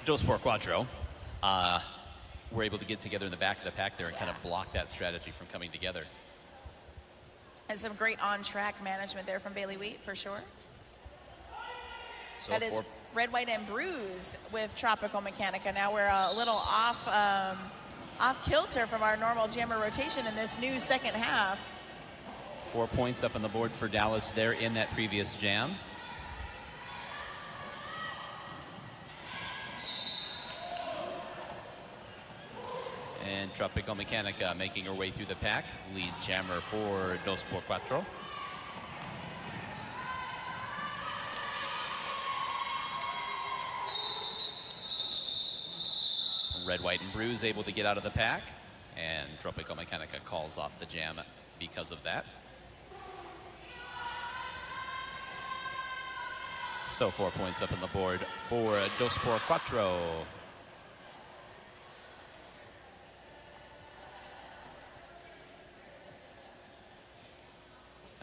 Dos por Cuatro were able to get together in the back of the pack there and kind of block that strategy from coming together. And some great on-track management there from Bailey Weed, for sure. So that is Red, White, and Bruise with Tropical Mechanica. Now we're a little off kilter from our normal jammer rotation in this new second half. 4 points up on the board for Dallas there in that previous jam. And Tropical Mechanica making her way through the pack. Lead jammer for Dos por Cuatro. Red, White, and Bruise able to get out of the pack, and Tropical Mechanica calls off the jam because of that. So 4 points up on the board for Dos por Cuatro.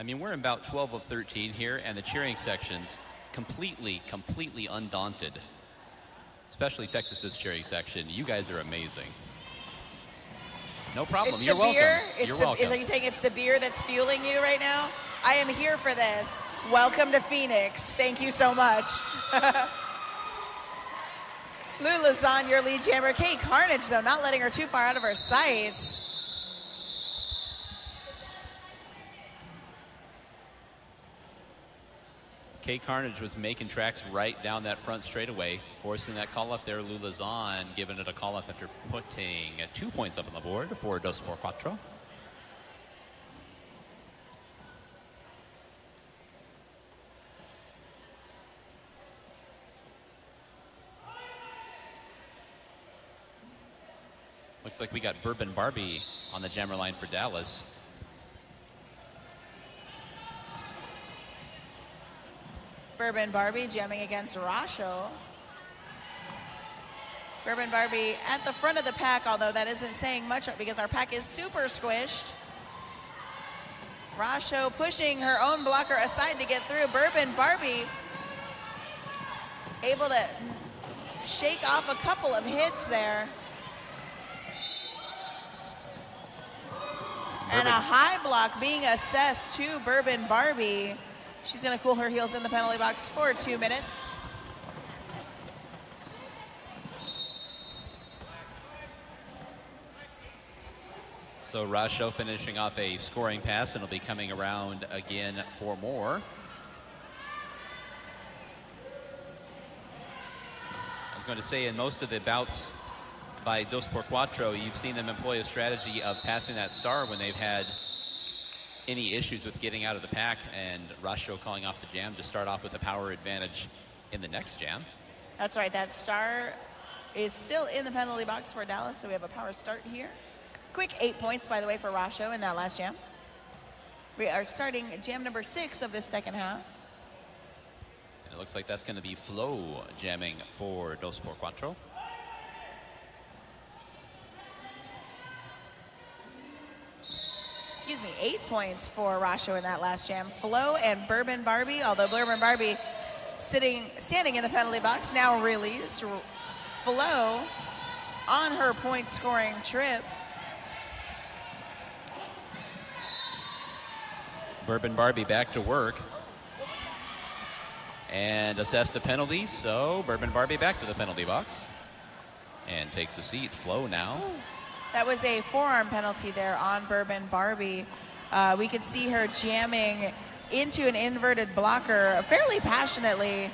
I mean, we're about 12 of 13 here, and the cheering section's completely undaunted. Especially Texas's cheering section. You guys are amazing. No problem. It's You're the welcome. Beer. You're welcome. Are you saying it's the beer that's fueling you right now? I am here for this. Welcome to Phoenix. Thank you so much. Lula Zahn, your lead jammer. Kate Carnage, though, not letting her too far out of her sights. Kate Carnage was making tracks right down that front straightaway, forcing that call up there. Lula Zahn giving it a call up after putting 2 points up on the board for Dos por Cuatro. Looks like we got Bourbon Barbie on the jammer line for Dallas. Bourbon Barbie jamming against Rasho. Bourbon Barbie at the front of the pack, although that isn't saying much because our pack is super squished. Rasho pushing her own blocker aside to get through. Bourbon Barbie able to shake off a couple of hits there. And a high block being assessed to Bourbon Barbie. She's going to cool her heels in the penalty box for 2 minutes. So Rasho finishing off a scoring pass, and will be coming around again for more. I was going to say, in most of the bouts by Dos por Cuatro, you've seen them employ a strategy of passing that star when they've had any issues with getting out of the pack, and Rasho calling off the jam to start off with a power advantage in the next jam. That's right, that star is still in the penalty box for Dallas, so we have a power start here. Quick 8 points, by the way, for Rasho in that last jam. We are starting jam number 6 of this second half. And it looks like that's going to be Flo jamming for Dos por Cuatro. Excuse me, 8 points for Rasho in that last jam. Flo and Bourbon Barbie, although Bourbon Barbie standing in the penalty box, now released. Flo on her point scoring trip. Bourbon Barbie back to work. And assessed the penalty, so Bourbon Barbie back to the penalty box. And takes a seat. Flo now. That was a forearm penalty there on Bourbon Barbie. We could see her jamming into an inverted blocker fairly passionately.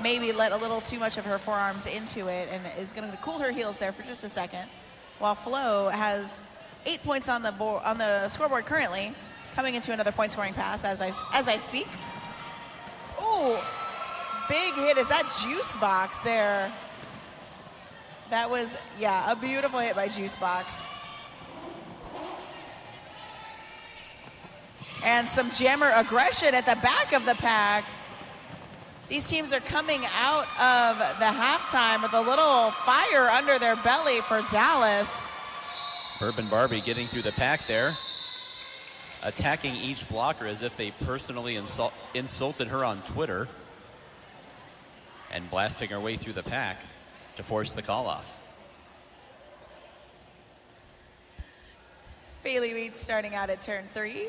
maybe let a little too much of her forearms into it and is going to cool her heels there for just a second. While Flo has 8 points on the scoreboard currently, coming into another point scoring pass as I speak. Ooh, big hit. Is that Juice Box there? That was, yeah, a beautiful hit by Juice Box. And some jammer aggression at the back of the pack. These teams are coming out of the halftime with a little fire under their belly for Dallas. Bourbon Barbie getting through the pack there, attacking each blocker as if they personally insulted her on Twitter, and blasting her way through the pack to force the call off. Bailey Reed starting out at turn 3.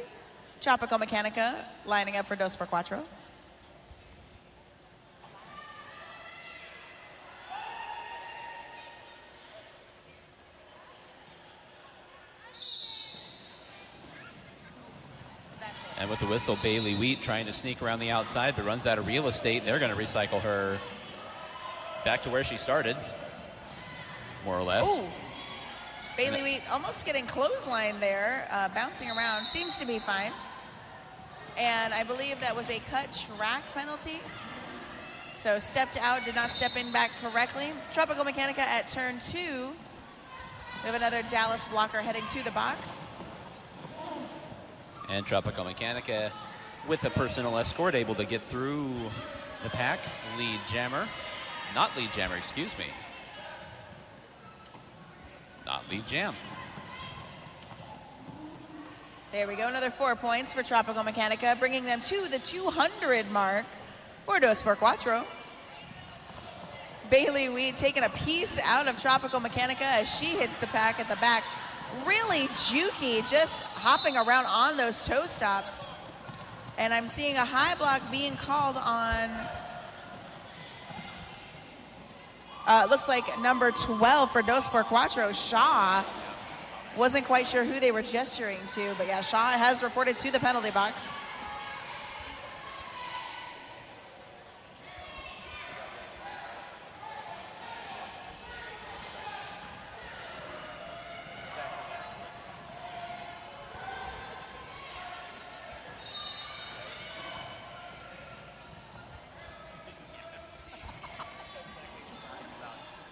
Tropical Mechanica lining up for Dos por Cuatro. And with the whistle, Bailey Wheat trying to sneak around the outside, but runs out of real estate. They're going to recycle her back to where she started, more or less. Ooh. Bailey Wheat almost getting clothesline there, bouncing around. Seems to be fine. And I believe that was a cut track penalty. So stepped out, did not step in back correctly. Tropical Mechanica at turn 2. We have another Dallas blocker heading to the box. And Tropical Mechanica with a personal escort able to get through the pack. Not lead jammer, excuse me. Not lead jam. There we go, another 4 points for Tropical Mechanica, bringing them to the 200 mark for Dos por Cuatro. Bailey Wheat taking a piece out of Tropical Mechanica as she hits the pack at the back. Really jukey, just hopping around on those toe stops. And I'm seeing a high block being called on, looks like number 12 for Dos por Cuatro, Shaw. Wasn't quite sure who they were gesturing to, but yeah, Shaw has reported to the penalty box.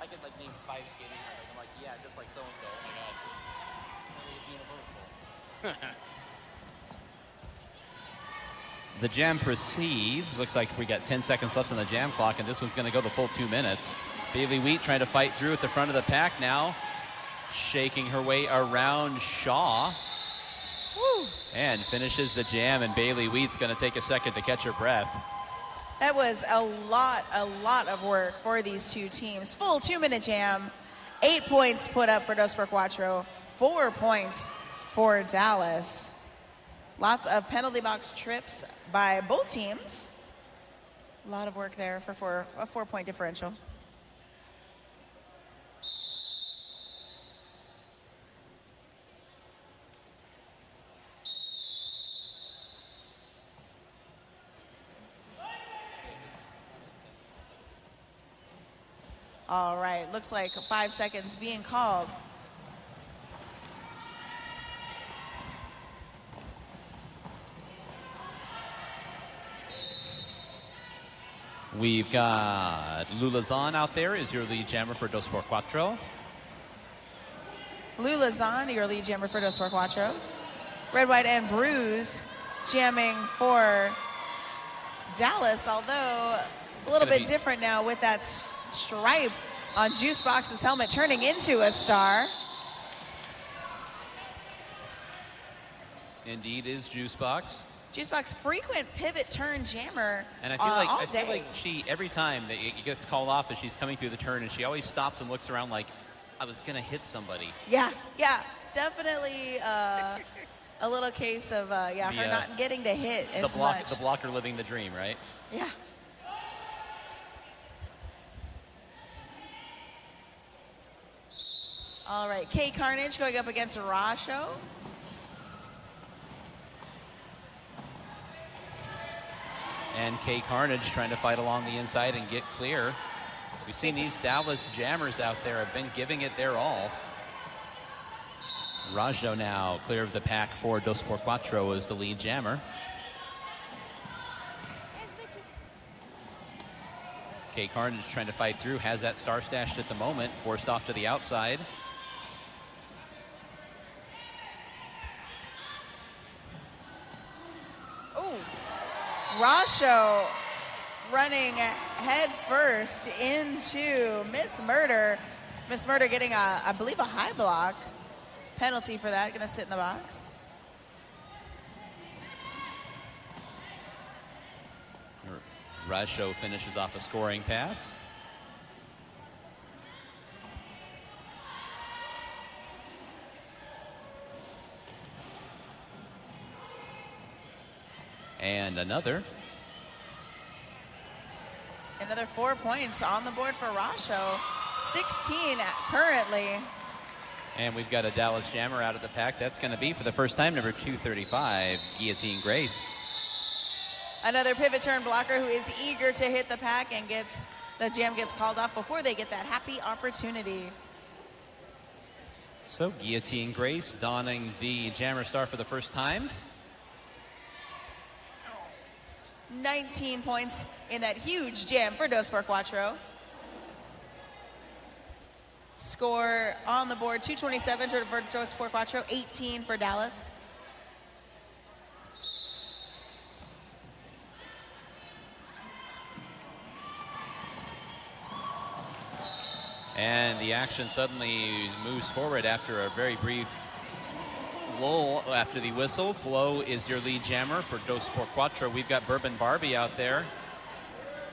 I could like name 5 skating. I'm like, yeah, just like so and so. Oh my god. It's universal. The jam proceeds. Looks like we got 10 seconds left on the jam clock, and this one's going to go the full 2 minutes. Bailey Wheat trying to fight through at the front of the pack now, shaking her way around Shaw. Woo. And finishes the jam, and Bailey Wheat's going to take a second to catch her breath. That was a lot of work for these two teams. Full 2-minute jam. 8 points put up for Dos por Cuatro. 4 points for Dallas. Lots of penalty box trips by both teams. A lot of work there for a 4-point differential. All right, looks like 5 seconds being called. We've got Lula Zahn out there is your lead jammer for Dos por Cuatro. Lula Zahn, your lead jammer for Dos por Cuatro. Red, White, and Bruise jamming for Dallas, although a little bit different now with that stripe on Juice Box's helmet turning into a star. Indeed is Juice Box. Juice Box frequent pivot turn jammer. And I feel like she, every time that it gets called off as she's coming through the turn, and she always stops and looks around like, I was gonna hit somebody. Yeah, definitely a little case of her not getting to hit as much. The blocker living the dream, right? Yeah. All right, K Carnage going up against Rasho. And K Carnage trying to fight along the inside and get clear. We've seen these Dallas jammers out there have been giving it their all. Rajo now clear of the pack for Dos por Cuatro as the lead jammer. K Carnage trying to fight through, has that star stashed at the moment, forced off to the outside. Oh, Rajo running head first into Miss Murder. Miss Murder getting I believe a high block penalty for that, gonna sit in the box. Rajo finishes off a scoring pass. And another 4 points on the board for Rajo. 16 currently. And we've got a Dallas jammer out of the pack. That's going to be, for the first time, number 235, Guillotine Grace. Another pivot turn blocker who is eager to hit the pack and the jam gets called off before they get that happy opportunity. So Guillotine Grace donning the jammer star for the first time. 19 points in that huge jam for Dos por Cuatro. Score on the board, 227 for Dos por Cuatro, 18 for Dallas. And the action suddenly moves forward after a very brief lull after the whistle. Flo is your lead jammer for Dos por Cuatro. We've got Bourbon Barbie out there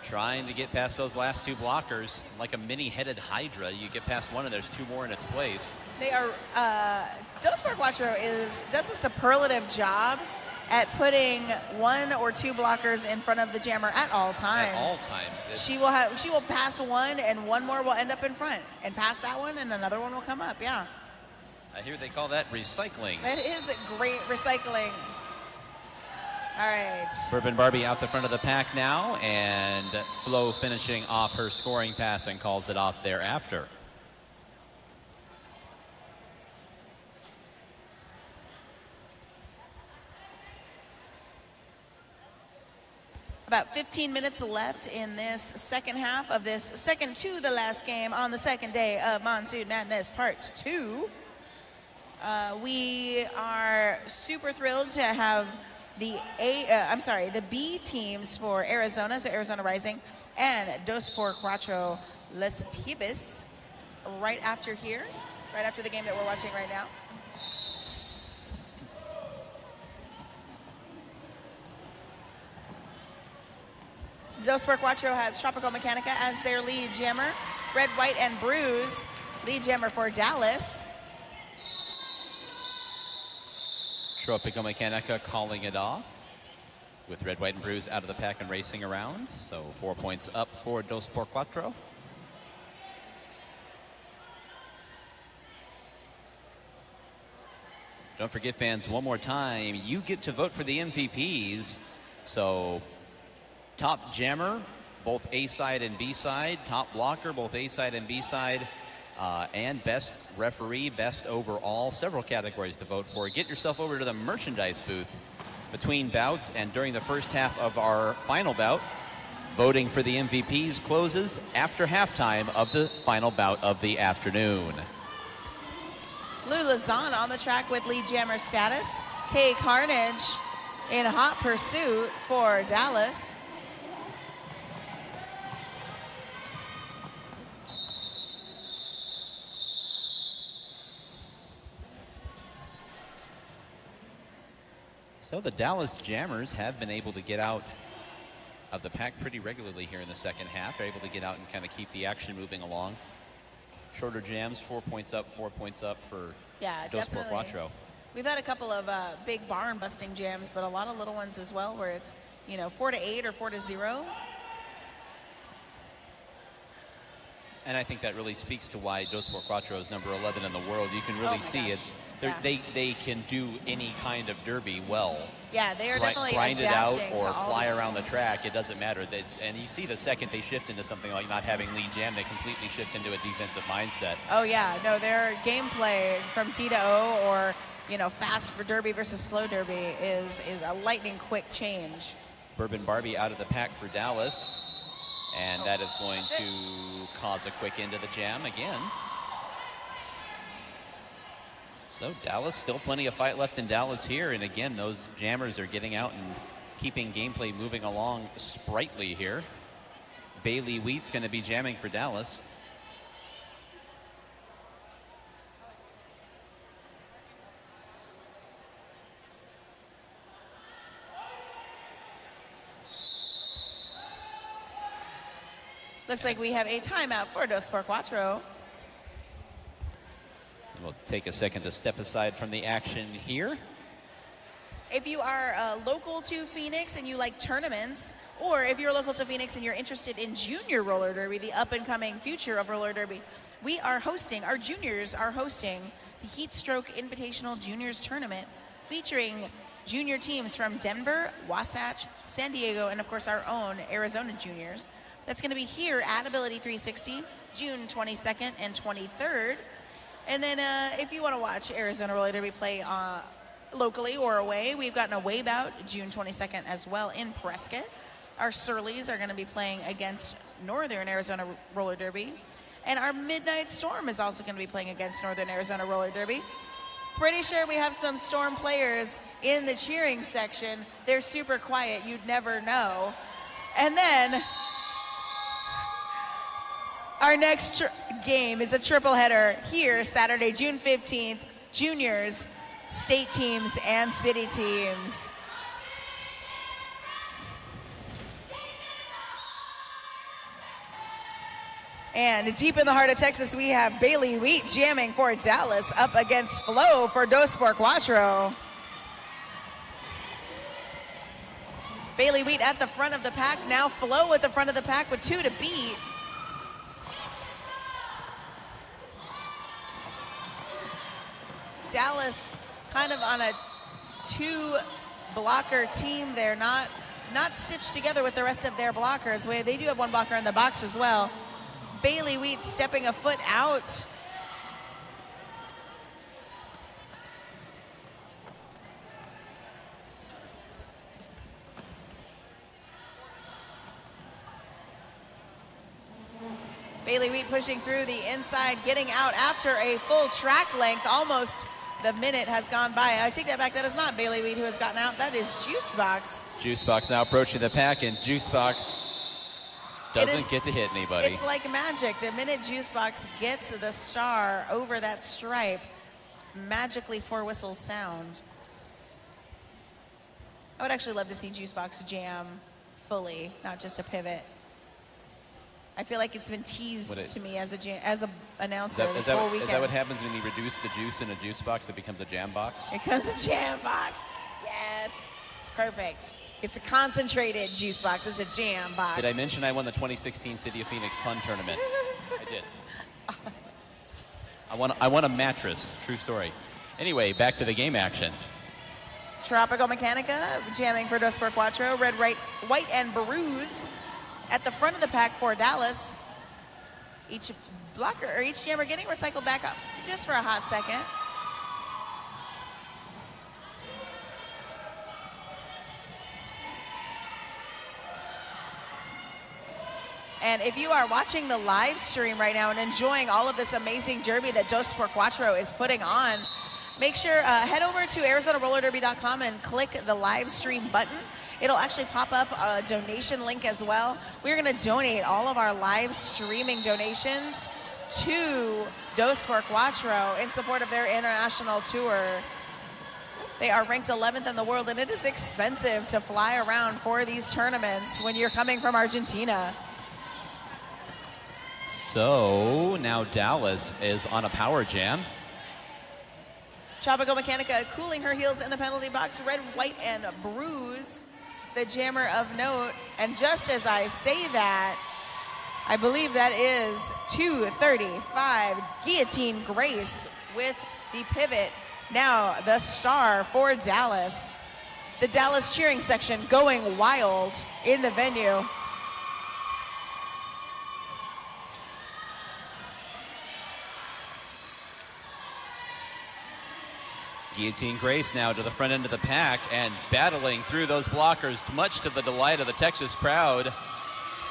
trying to get past those last two blockers. Like a mini-headed Hydra, you get past one and there's two more in its place. They are, Dos por Cuatro does a superlative job at putting one or two blockers in front of the jammer at all times. At all times. She will pass one and one more will end up in front, and pass that one and another one will come up. Yeah. I hear they call that recycling. That is great recycling. All right. Bourbon Barbie out the front of the pack now, and Flo finishing off her scoring pass and calls it off thereafter. About 15 minutes left in this second half of this second to the last game on the second day of Monsoon Madness Part 2. We are super thrilled to have the B teams for Arizona, so Arizona Rising, and Dos por Cuatro Les Pibes right after the game that we're watching right now. Dos por Cuatro has Tropical Mechanica as their lead jammer. Red, White, and Bruise, lead jammer for Dallas. Tropical Mechanica calling it off with Red, White, and Bruise out of the pack and racing around. So 4 points up for Dos por Cuatro. Don't forget, fans, one more time, you get to vote for the MVPs. So top jammer, both A-side and B-side. Top blocker, both A-side and B-side. And best referee, best overall. Several categories to vote for. Get yourself over to the merchandise booth between bouts and during the first half of our final bout. Voting for the MVPs closes after halftime of the final bout of the afternoon. Lou Lazan on the track with lead jammer status. K Carnage in hot pursuit for Dallas. So the Dallas Jammers have been able to get out of the pack pretty regularly here in the second half. They're able to get out and kind of keep the action moving along. Shorter jams, 4 points up for Dos por Cuatro. We've had a couple of big barn busting jams, but a lot of little ones as well where it's, 4 to 8 or 4 to 0. And I think that really speaks to why Dos por Cuatro is number 11 in the world. You can really see gosh. they can do any kind of derby well. Yeah, they are definitely grind it out adapting or to all fly of around the track. It doesn't matter. And you see the second they shift into something like not having lead jam, they completely shift into a defensive mindset. Oh yeah, no, their gameplay from T to O, or fast for derby versus slow derby, is a lightning quick change. Bourbon Barbie out of the pack for Dallas, and that is going to cause a quick end of the jam again. So Dallas, still plenty of fight left in Dallas here, and again, those jammers are getting out and keeping gameplay moving along sprightly here. Bailey Wheat's going to be jamming for Dallas. Looks like we have a timeout for Dos por Cuatro. We'll take a second to step aside from the action here. If you are local to Phoenix and you like tournaments, or if you're local to Phoenix and you're interested in junior roller derby, the up-and-coming future of roller derby, our juniors are hosting the Heat Stroke Invitational Juniors Tournament, featuring junior teams from Denver, Wasatch, San Diego, and of course our own Arizona juniors. That's going to be here at Ability 360, June 22nd and 23rd. And then if you want to watch Arizona Roller Derby play locally or away, we've got an away bout June 22nd as well in Prescott. Our Surleys are going to be playing against Northern Arizona Roller Derby. And our Midnight Storm is also going to be playing against Northern Arizona Roller Derby. Pretty sure we have some Storm players in the cheering section. They're super quiet. You'd never know. And then our next game is a triple header here Saturday, June 15th, juniors, state teams, and city teams. And deep in the heart of Texas, we have Bailey Wheat jamming for Dallas up against Flo for Dos por Cuatro. Bailey Wheat at the front of the pack. Now Flo at the front of the pack with 2 to beat. Dallas kind of on a 2-blocker team. They're not stitched together with the rest of their blockers. They do have one blocker in the box as well. Bailey Wheat stepping a foot out. Bailey Wheat pushing through the inside, getting out after a full track length. Almost the minute has gone by. I take that back. That is not Bailey Wheat who has gotten out. That is Juicebox. Juicebox now approaching the pack, and Juicebox doesn't get to hit anybody. It's like magic. The minute Juicebox gets the star over that stripe, magically 4 whistles sound. I would actually love to see Juicebox jam fully, not just a pivot. I feel like it's been teased to me as a announcer this whole weekend. Is that what happens when you reduce the juice in a juice box? It becomes a jam box? It becomes a jam box. Yes. Perfect. It's a concentrated juice box. It's a jam box. Did I mention I won the 2016 City of Phoenix Pun Tournament? I did. Awesome. I won a mattress. True story. Anyway, back to the game action. Tropical Mechanica jamming for Dos por Cuatro. Red, white, and Bruise at the front of the pack for Dallas. Each blocker or each jammer getting recycled back up just for a hot second. And if you are watching the live stream right now and enjoying all of this amazing derby that Dos por Cuatro is putting on, make sure head over to ArizonaRollerDerby.com and click the live stream button. It'll actually pop up a donation link as well. We're going to donate all of our live streaming donations to Dos por Cuatro in support of their international tour. They are ranked 11th in the world, and it is expensive to fly around for these tournaments when you're coming from Argentina. So now Dallas is on a power jam. Tropical Mechanica cooling her heels in the penalty box. Red, white, and Bruise, the jammer of note. And just as I say that, I believe that is 2:35. Guillotine Grace with the pivot. Now the star for Dallas. The Dallas cheering section going wild in the venue. Guillotine Grace now to the front end of the pack and battling through those blockers, much to the delight of the Texas crowd.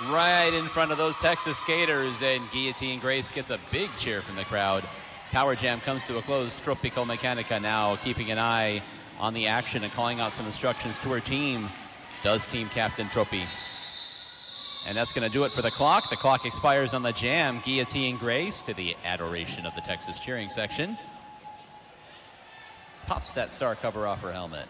Right in front of those Texas skaters, and Guillotine Grace gets a big cheer from the crowd. Power Jam comes to a close. Tropical Mechanica now keeping an eye on the action and calling out some instructions to her team. Does team captain Tropi. And that's going to do it for the clock. The clock expires on the jam. Guillotine Grace, to the adoration of the Texas cheering section, pops that star cover off her helmet.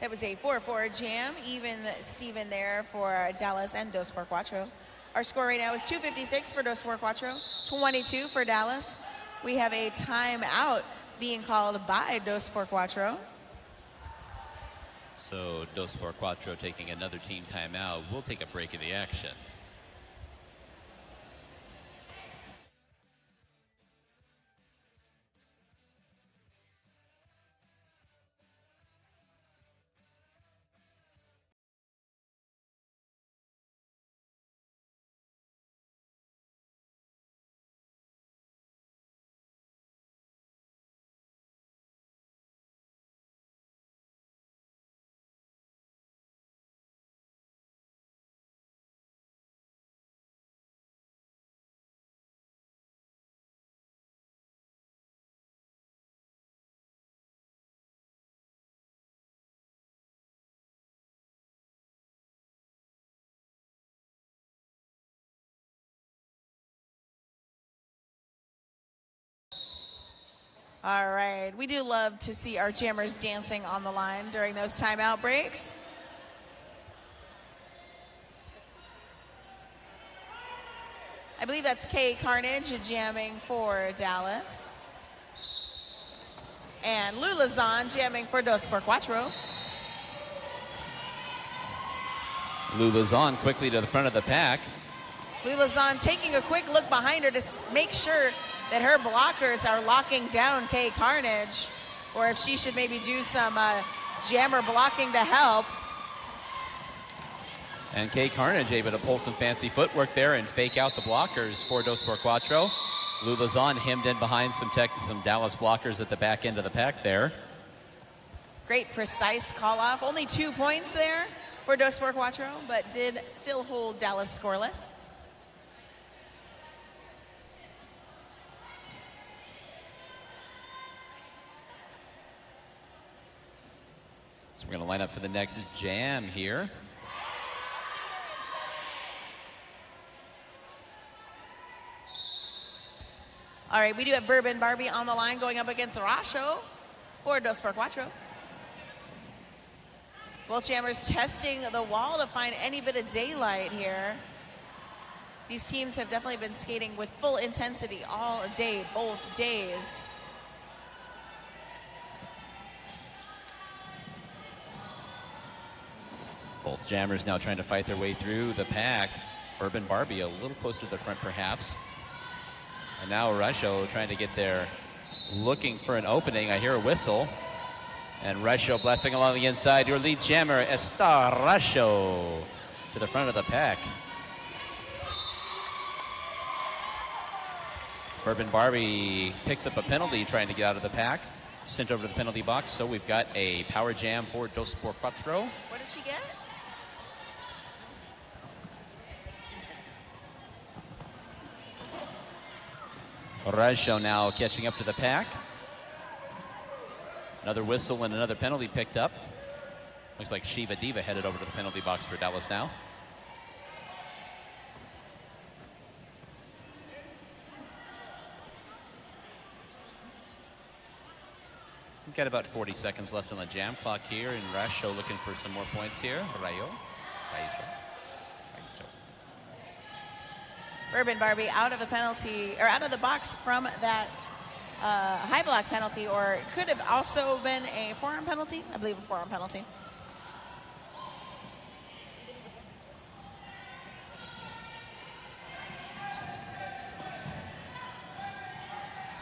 That was a 4-4 jam, even Steven there for Dallas and Dos por Cuatro. Our score right now is 256 for Dos por Cuatro, 22 for Dallas. We have a timeout being called by Dos por Cuatro. So Dos por Cuatro taking another team timeout. We'll take a break in the action. All right, we do love to see our jammers dancing on the line during those timeout breaks. I believe that's Kay Carnage jamming for Dallas. And Lula Zahn jamming for Dos por Cuatro. Lula Zahn quickly to the front of the pack. Lula Zahn taking a quick look behind her to make sure that her blockers are locking down Kay Carnage, or if she should maybe do some jammer blocking to help. And Kay Carnage able to pull some fancy footwork there and fake out the blockers for Dos por Cuatro. Lula Zahn hemmed in behind some Dallas blockers at the back end of the pack there. Great precise call off. Only 2 points there for Dos por Cuatro, but did still hold Dallas scoreless. So we're going to line up for the next jam here. All right, we do have Bourbon Barbie on the line going up against Rasho for Dos por Cuatro. Both jammers testing the wall to find any bit of daylight here. These teams have definitely been skating with full intensity all day, both days. Both jammers now trying to fight their way through the pack. Bourbon Barbie a little closer to the front perhaps. And now Rasho trying to get there, looking for an opening. I hear a whistle. And Rasho blasting along the inside. Your lead jammer, Estar Rasho, to the front of the pack. Bourbon Barbie picks up a penalty trying to get out of the pack. Sent over to the penalty box. So we've got a power jam for Dos por Cuatro. What did she get? Rasho now catching up to the pack. Another whistle and another penalty picked up. Looks like Shiva Diva headed over to the penalty box for Dallas now. We've got about 40 seconds left on the jam clock here, and Rasho looking for some more points here. Rayo. Bourbon Barbie out of the penalty, or out of the box from that high block penalty, or it could have also been a forearm penalty. I believe a forearm penalty.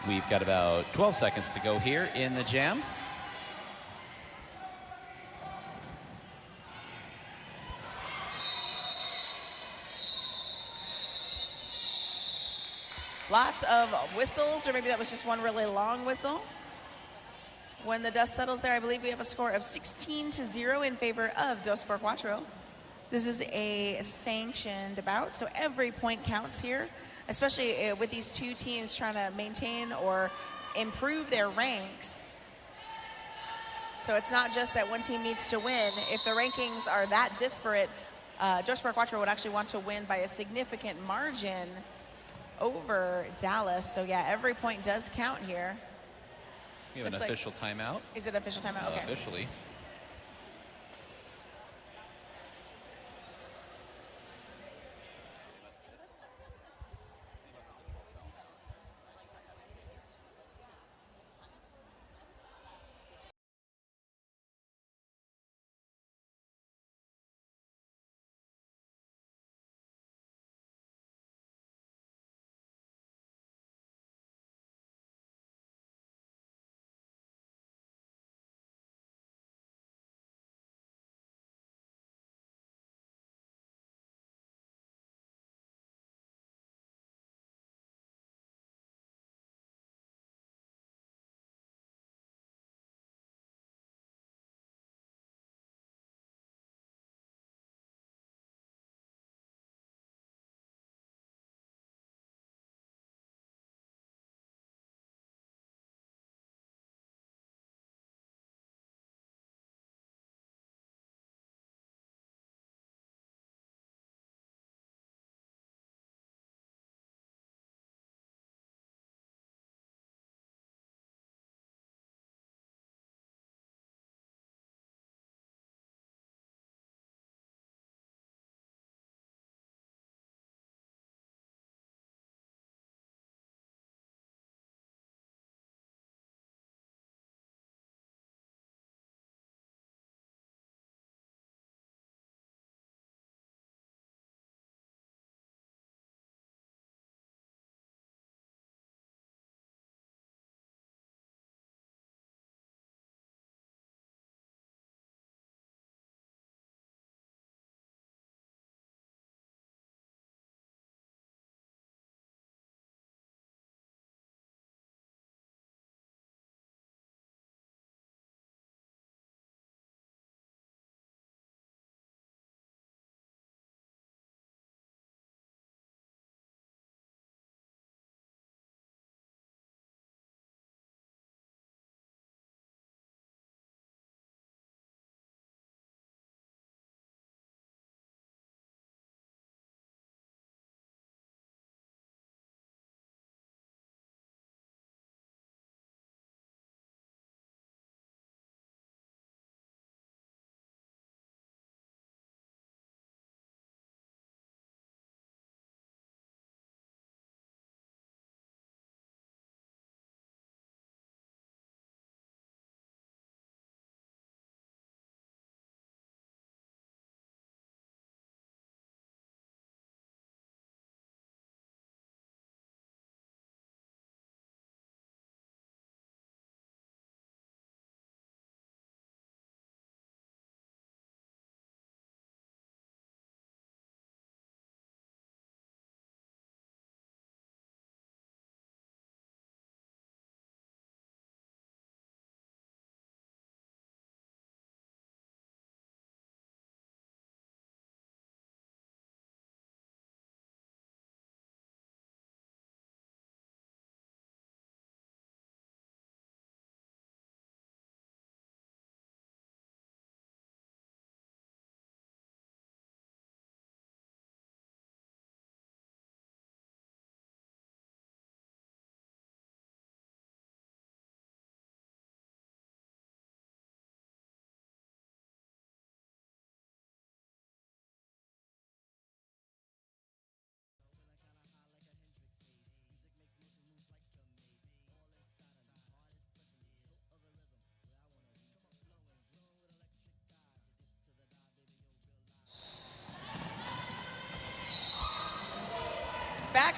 We've got about 12 seconds to go here in the jam. Lots of whistles, or maybe that was just one really long whistle. When the dust settles there, I believe we have a score of 16-0 in favor of Dos por Cuatro. This is a sanctioned bout, so every point counts here, especially with these two teams trying to maintain or improve their ranks. So it's not just that one team needs to win. If the rankings are that disparate, Dos por Cuatro would actually want to win by a significant margin over Dallas. So yeah, every point does count here. We have an official timeout. Is it official timeout? Okay. Officially.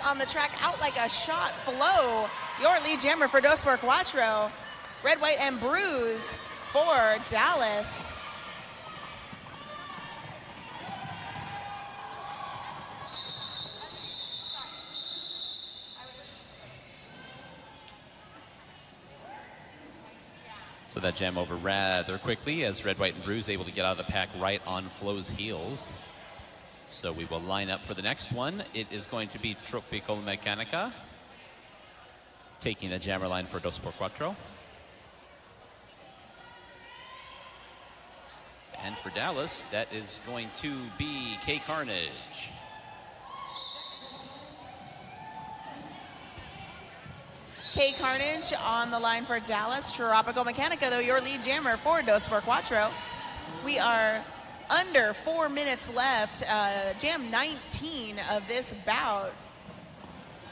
on the track, out like a shot. Flo, your lead jammer for Dos por Cuatro. Red, white, and bruise for Dallas. So that jam over rather quickly as Red, White, and Bruise able to get out of the pack right on Flo's heels. So we will line up for the next one. It is going to be Tropical Mechanica taking the jammer line for Dos por Cuatro. And for Dallas, that is going to be K Carnage. K Carnage on the line for Dallas. Tropical Mechanica, though, your lead jammer for Dos por Cuatro. We are under 4 minutes left. Jam 19 of this bout.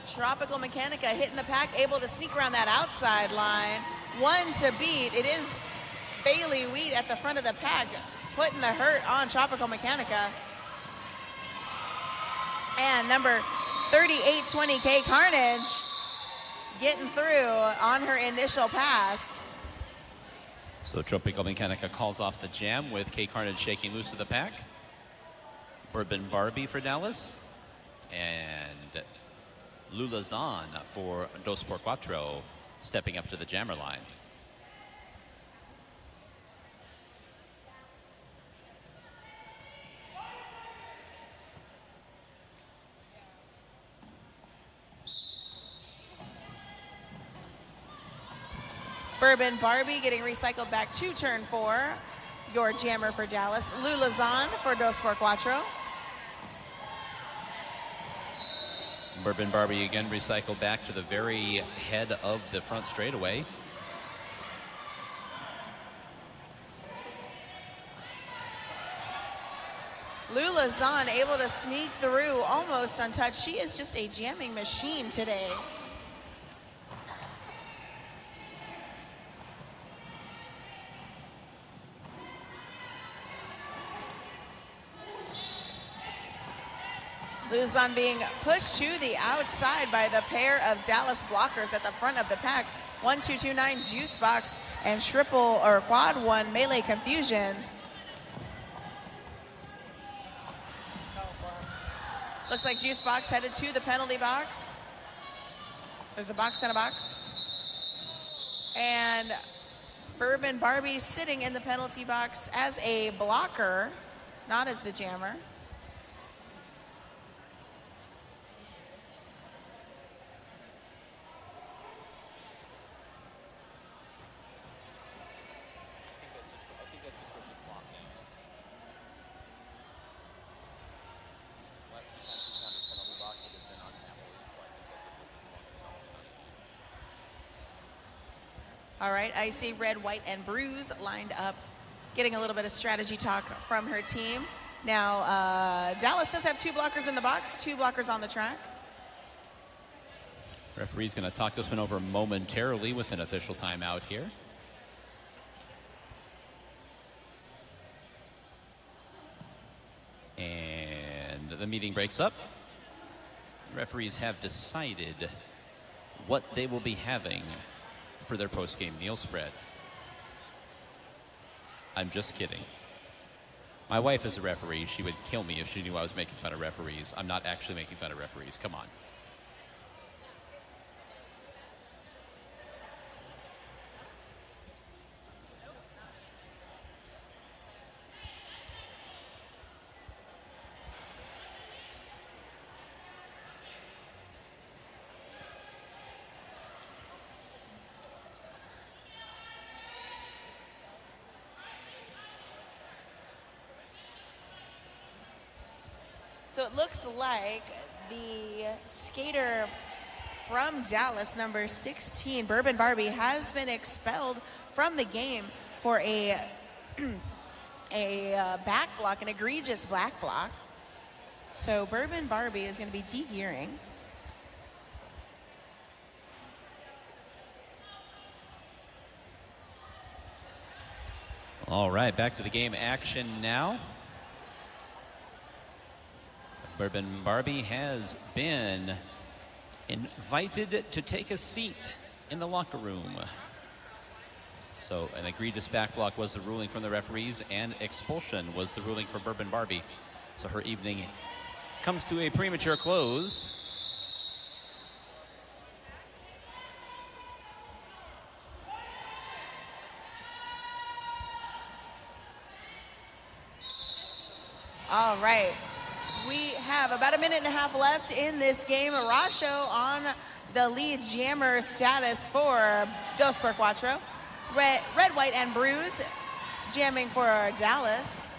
Tropical Mechanica hitting the pack, able to sneak around that outside line. One to beat. It is Bailey Wheat at the front of the pack, putting the hurt on Tropical Mechanica. And number 3820, K Carnage, getting through on her initial pass. So Tropical Mechanica calls off the jam with K Carnage shaking loose of the pack. Bourbon Barbie for Dallas. And Lulazan for Dos por Cuatro stepping up to the jammer line. Bourbon Barbie getting recycled back to turn 4. Your jammer for Dallas. Lulazan for Dos por Cuatro. Bourbon Barbie again recycled back to the very head of the front straightaway. Lulazan able to sneak through almost untouched. She is just a jamming machine today. Lulazan being pushed to the outside by the pair of Dallas blockers at the front of the pack. 1-2-2-9 Juice Box and triple or quad 1 Melee Confusion. Looks like Juice Box headed to the penalty box. There's a box and a box. And Bourbon Barbie sitting in the penalty box as a blocker, not as the jammer. All right, I see Red, White, and Bruise lined up, getting a little bit of strategy talk from her team. Now, Dallas does have 2 blockers in the box, 2 blockers on the track. Referee's going to talk this one over momentarily with an official timeout here. And the meeting breaks up. Referees have decided what they will be having for their post-game meal spread. I'm just kidding. My wife is a referee. She would kill me if she knew I was making fun of referees. I'm not actually making fun of referees. Come on. So it looks like the skater from Dallas, number 16, Bourbon Barbie, has been expelled from the game for a back block, an egregious back block. So Bourbon Barbie is going to be de-gearing. All right, back to the game action now. Bourbon Barbie has been invited to take a seat in the locker room. So an egregious back block was the ruling from the referees, and expulsion was the ruling for Bourbon Barbie. So her evening comes to a premature close. All right. We have about a minute and a half left in this game. Rasho on the lead jammer status for Dos por Cuatro. Red, White, and Bruise jamming for Dallas.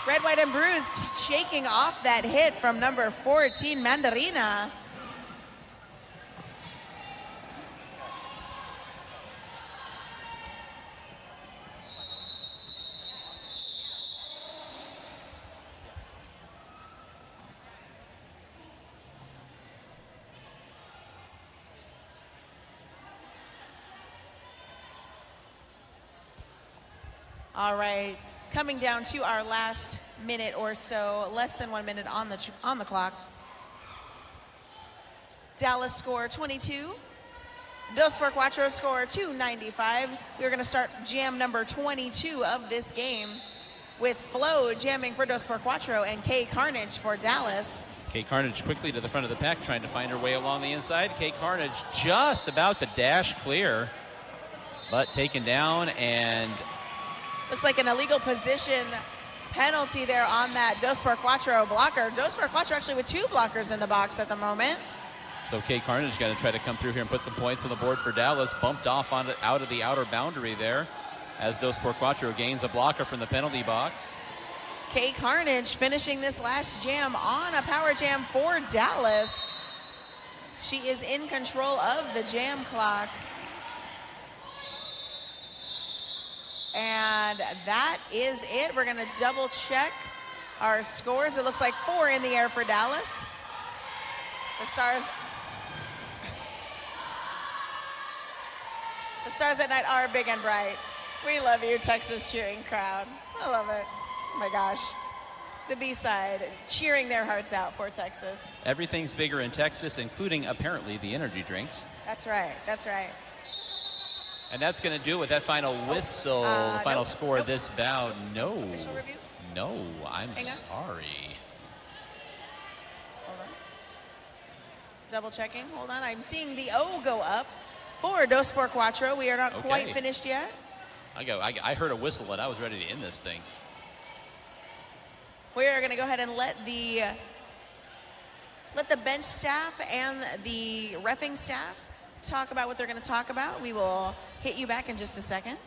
Red, White, and Bruise shaking off that hit from number 14, Mandarina. All right, coming down to our last minute or so, less than 1 minute on the clock. Dallas score 22. Dos por Cuatro score 295. We're going to start jam number 22 of this game with Flo jamming for Dos por Cuatro and Kay Carnage for Dallas. Kay Carnage quickly to the front of the pack, trying to find her way along the inside. Kay Carnage just about to dash clear, but taken down, and looks like an illegal position penalty there on that Dos por Cuatro blocker. Dos por Cuatro actually with 2 blockers in the box at the moment. So Kay Carnage going to try to come through here and put some points on the board for Dallas. Bumped off out of the outer boundary there as Dos por Cuatro gains a blocker from the penalty box. Kay Carnage finishing this last jam on a power jam for Dallas. She is in control of the jam clock. And that is it. We're going to double check our scores. It looks like 4 in the air for Dallas. The Stars at night are big and bright. We love you, Texas cheering crowd. I love it. Oh my gosh. The B-side cheering their hearts out for Texas. Everything's bigger in Texas, including apparently the energy drinks. That's right. That's right. And that's going to do it with that final whistle, final score of this bout. No. Official review? No, I'm sorry. Hold on. Double checking. Hold on. I'm seeing the O go up for Dos por Cuatro. We are not quite finished yet. I heard a whistle and I was ready to end this thing. We are going to go ahead and let the bench staff and the reffing staff talk about what they're going to talk about. We will hit you back in just a second.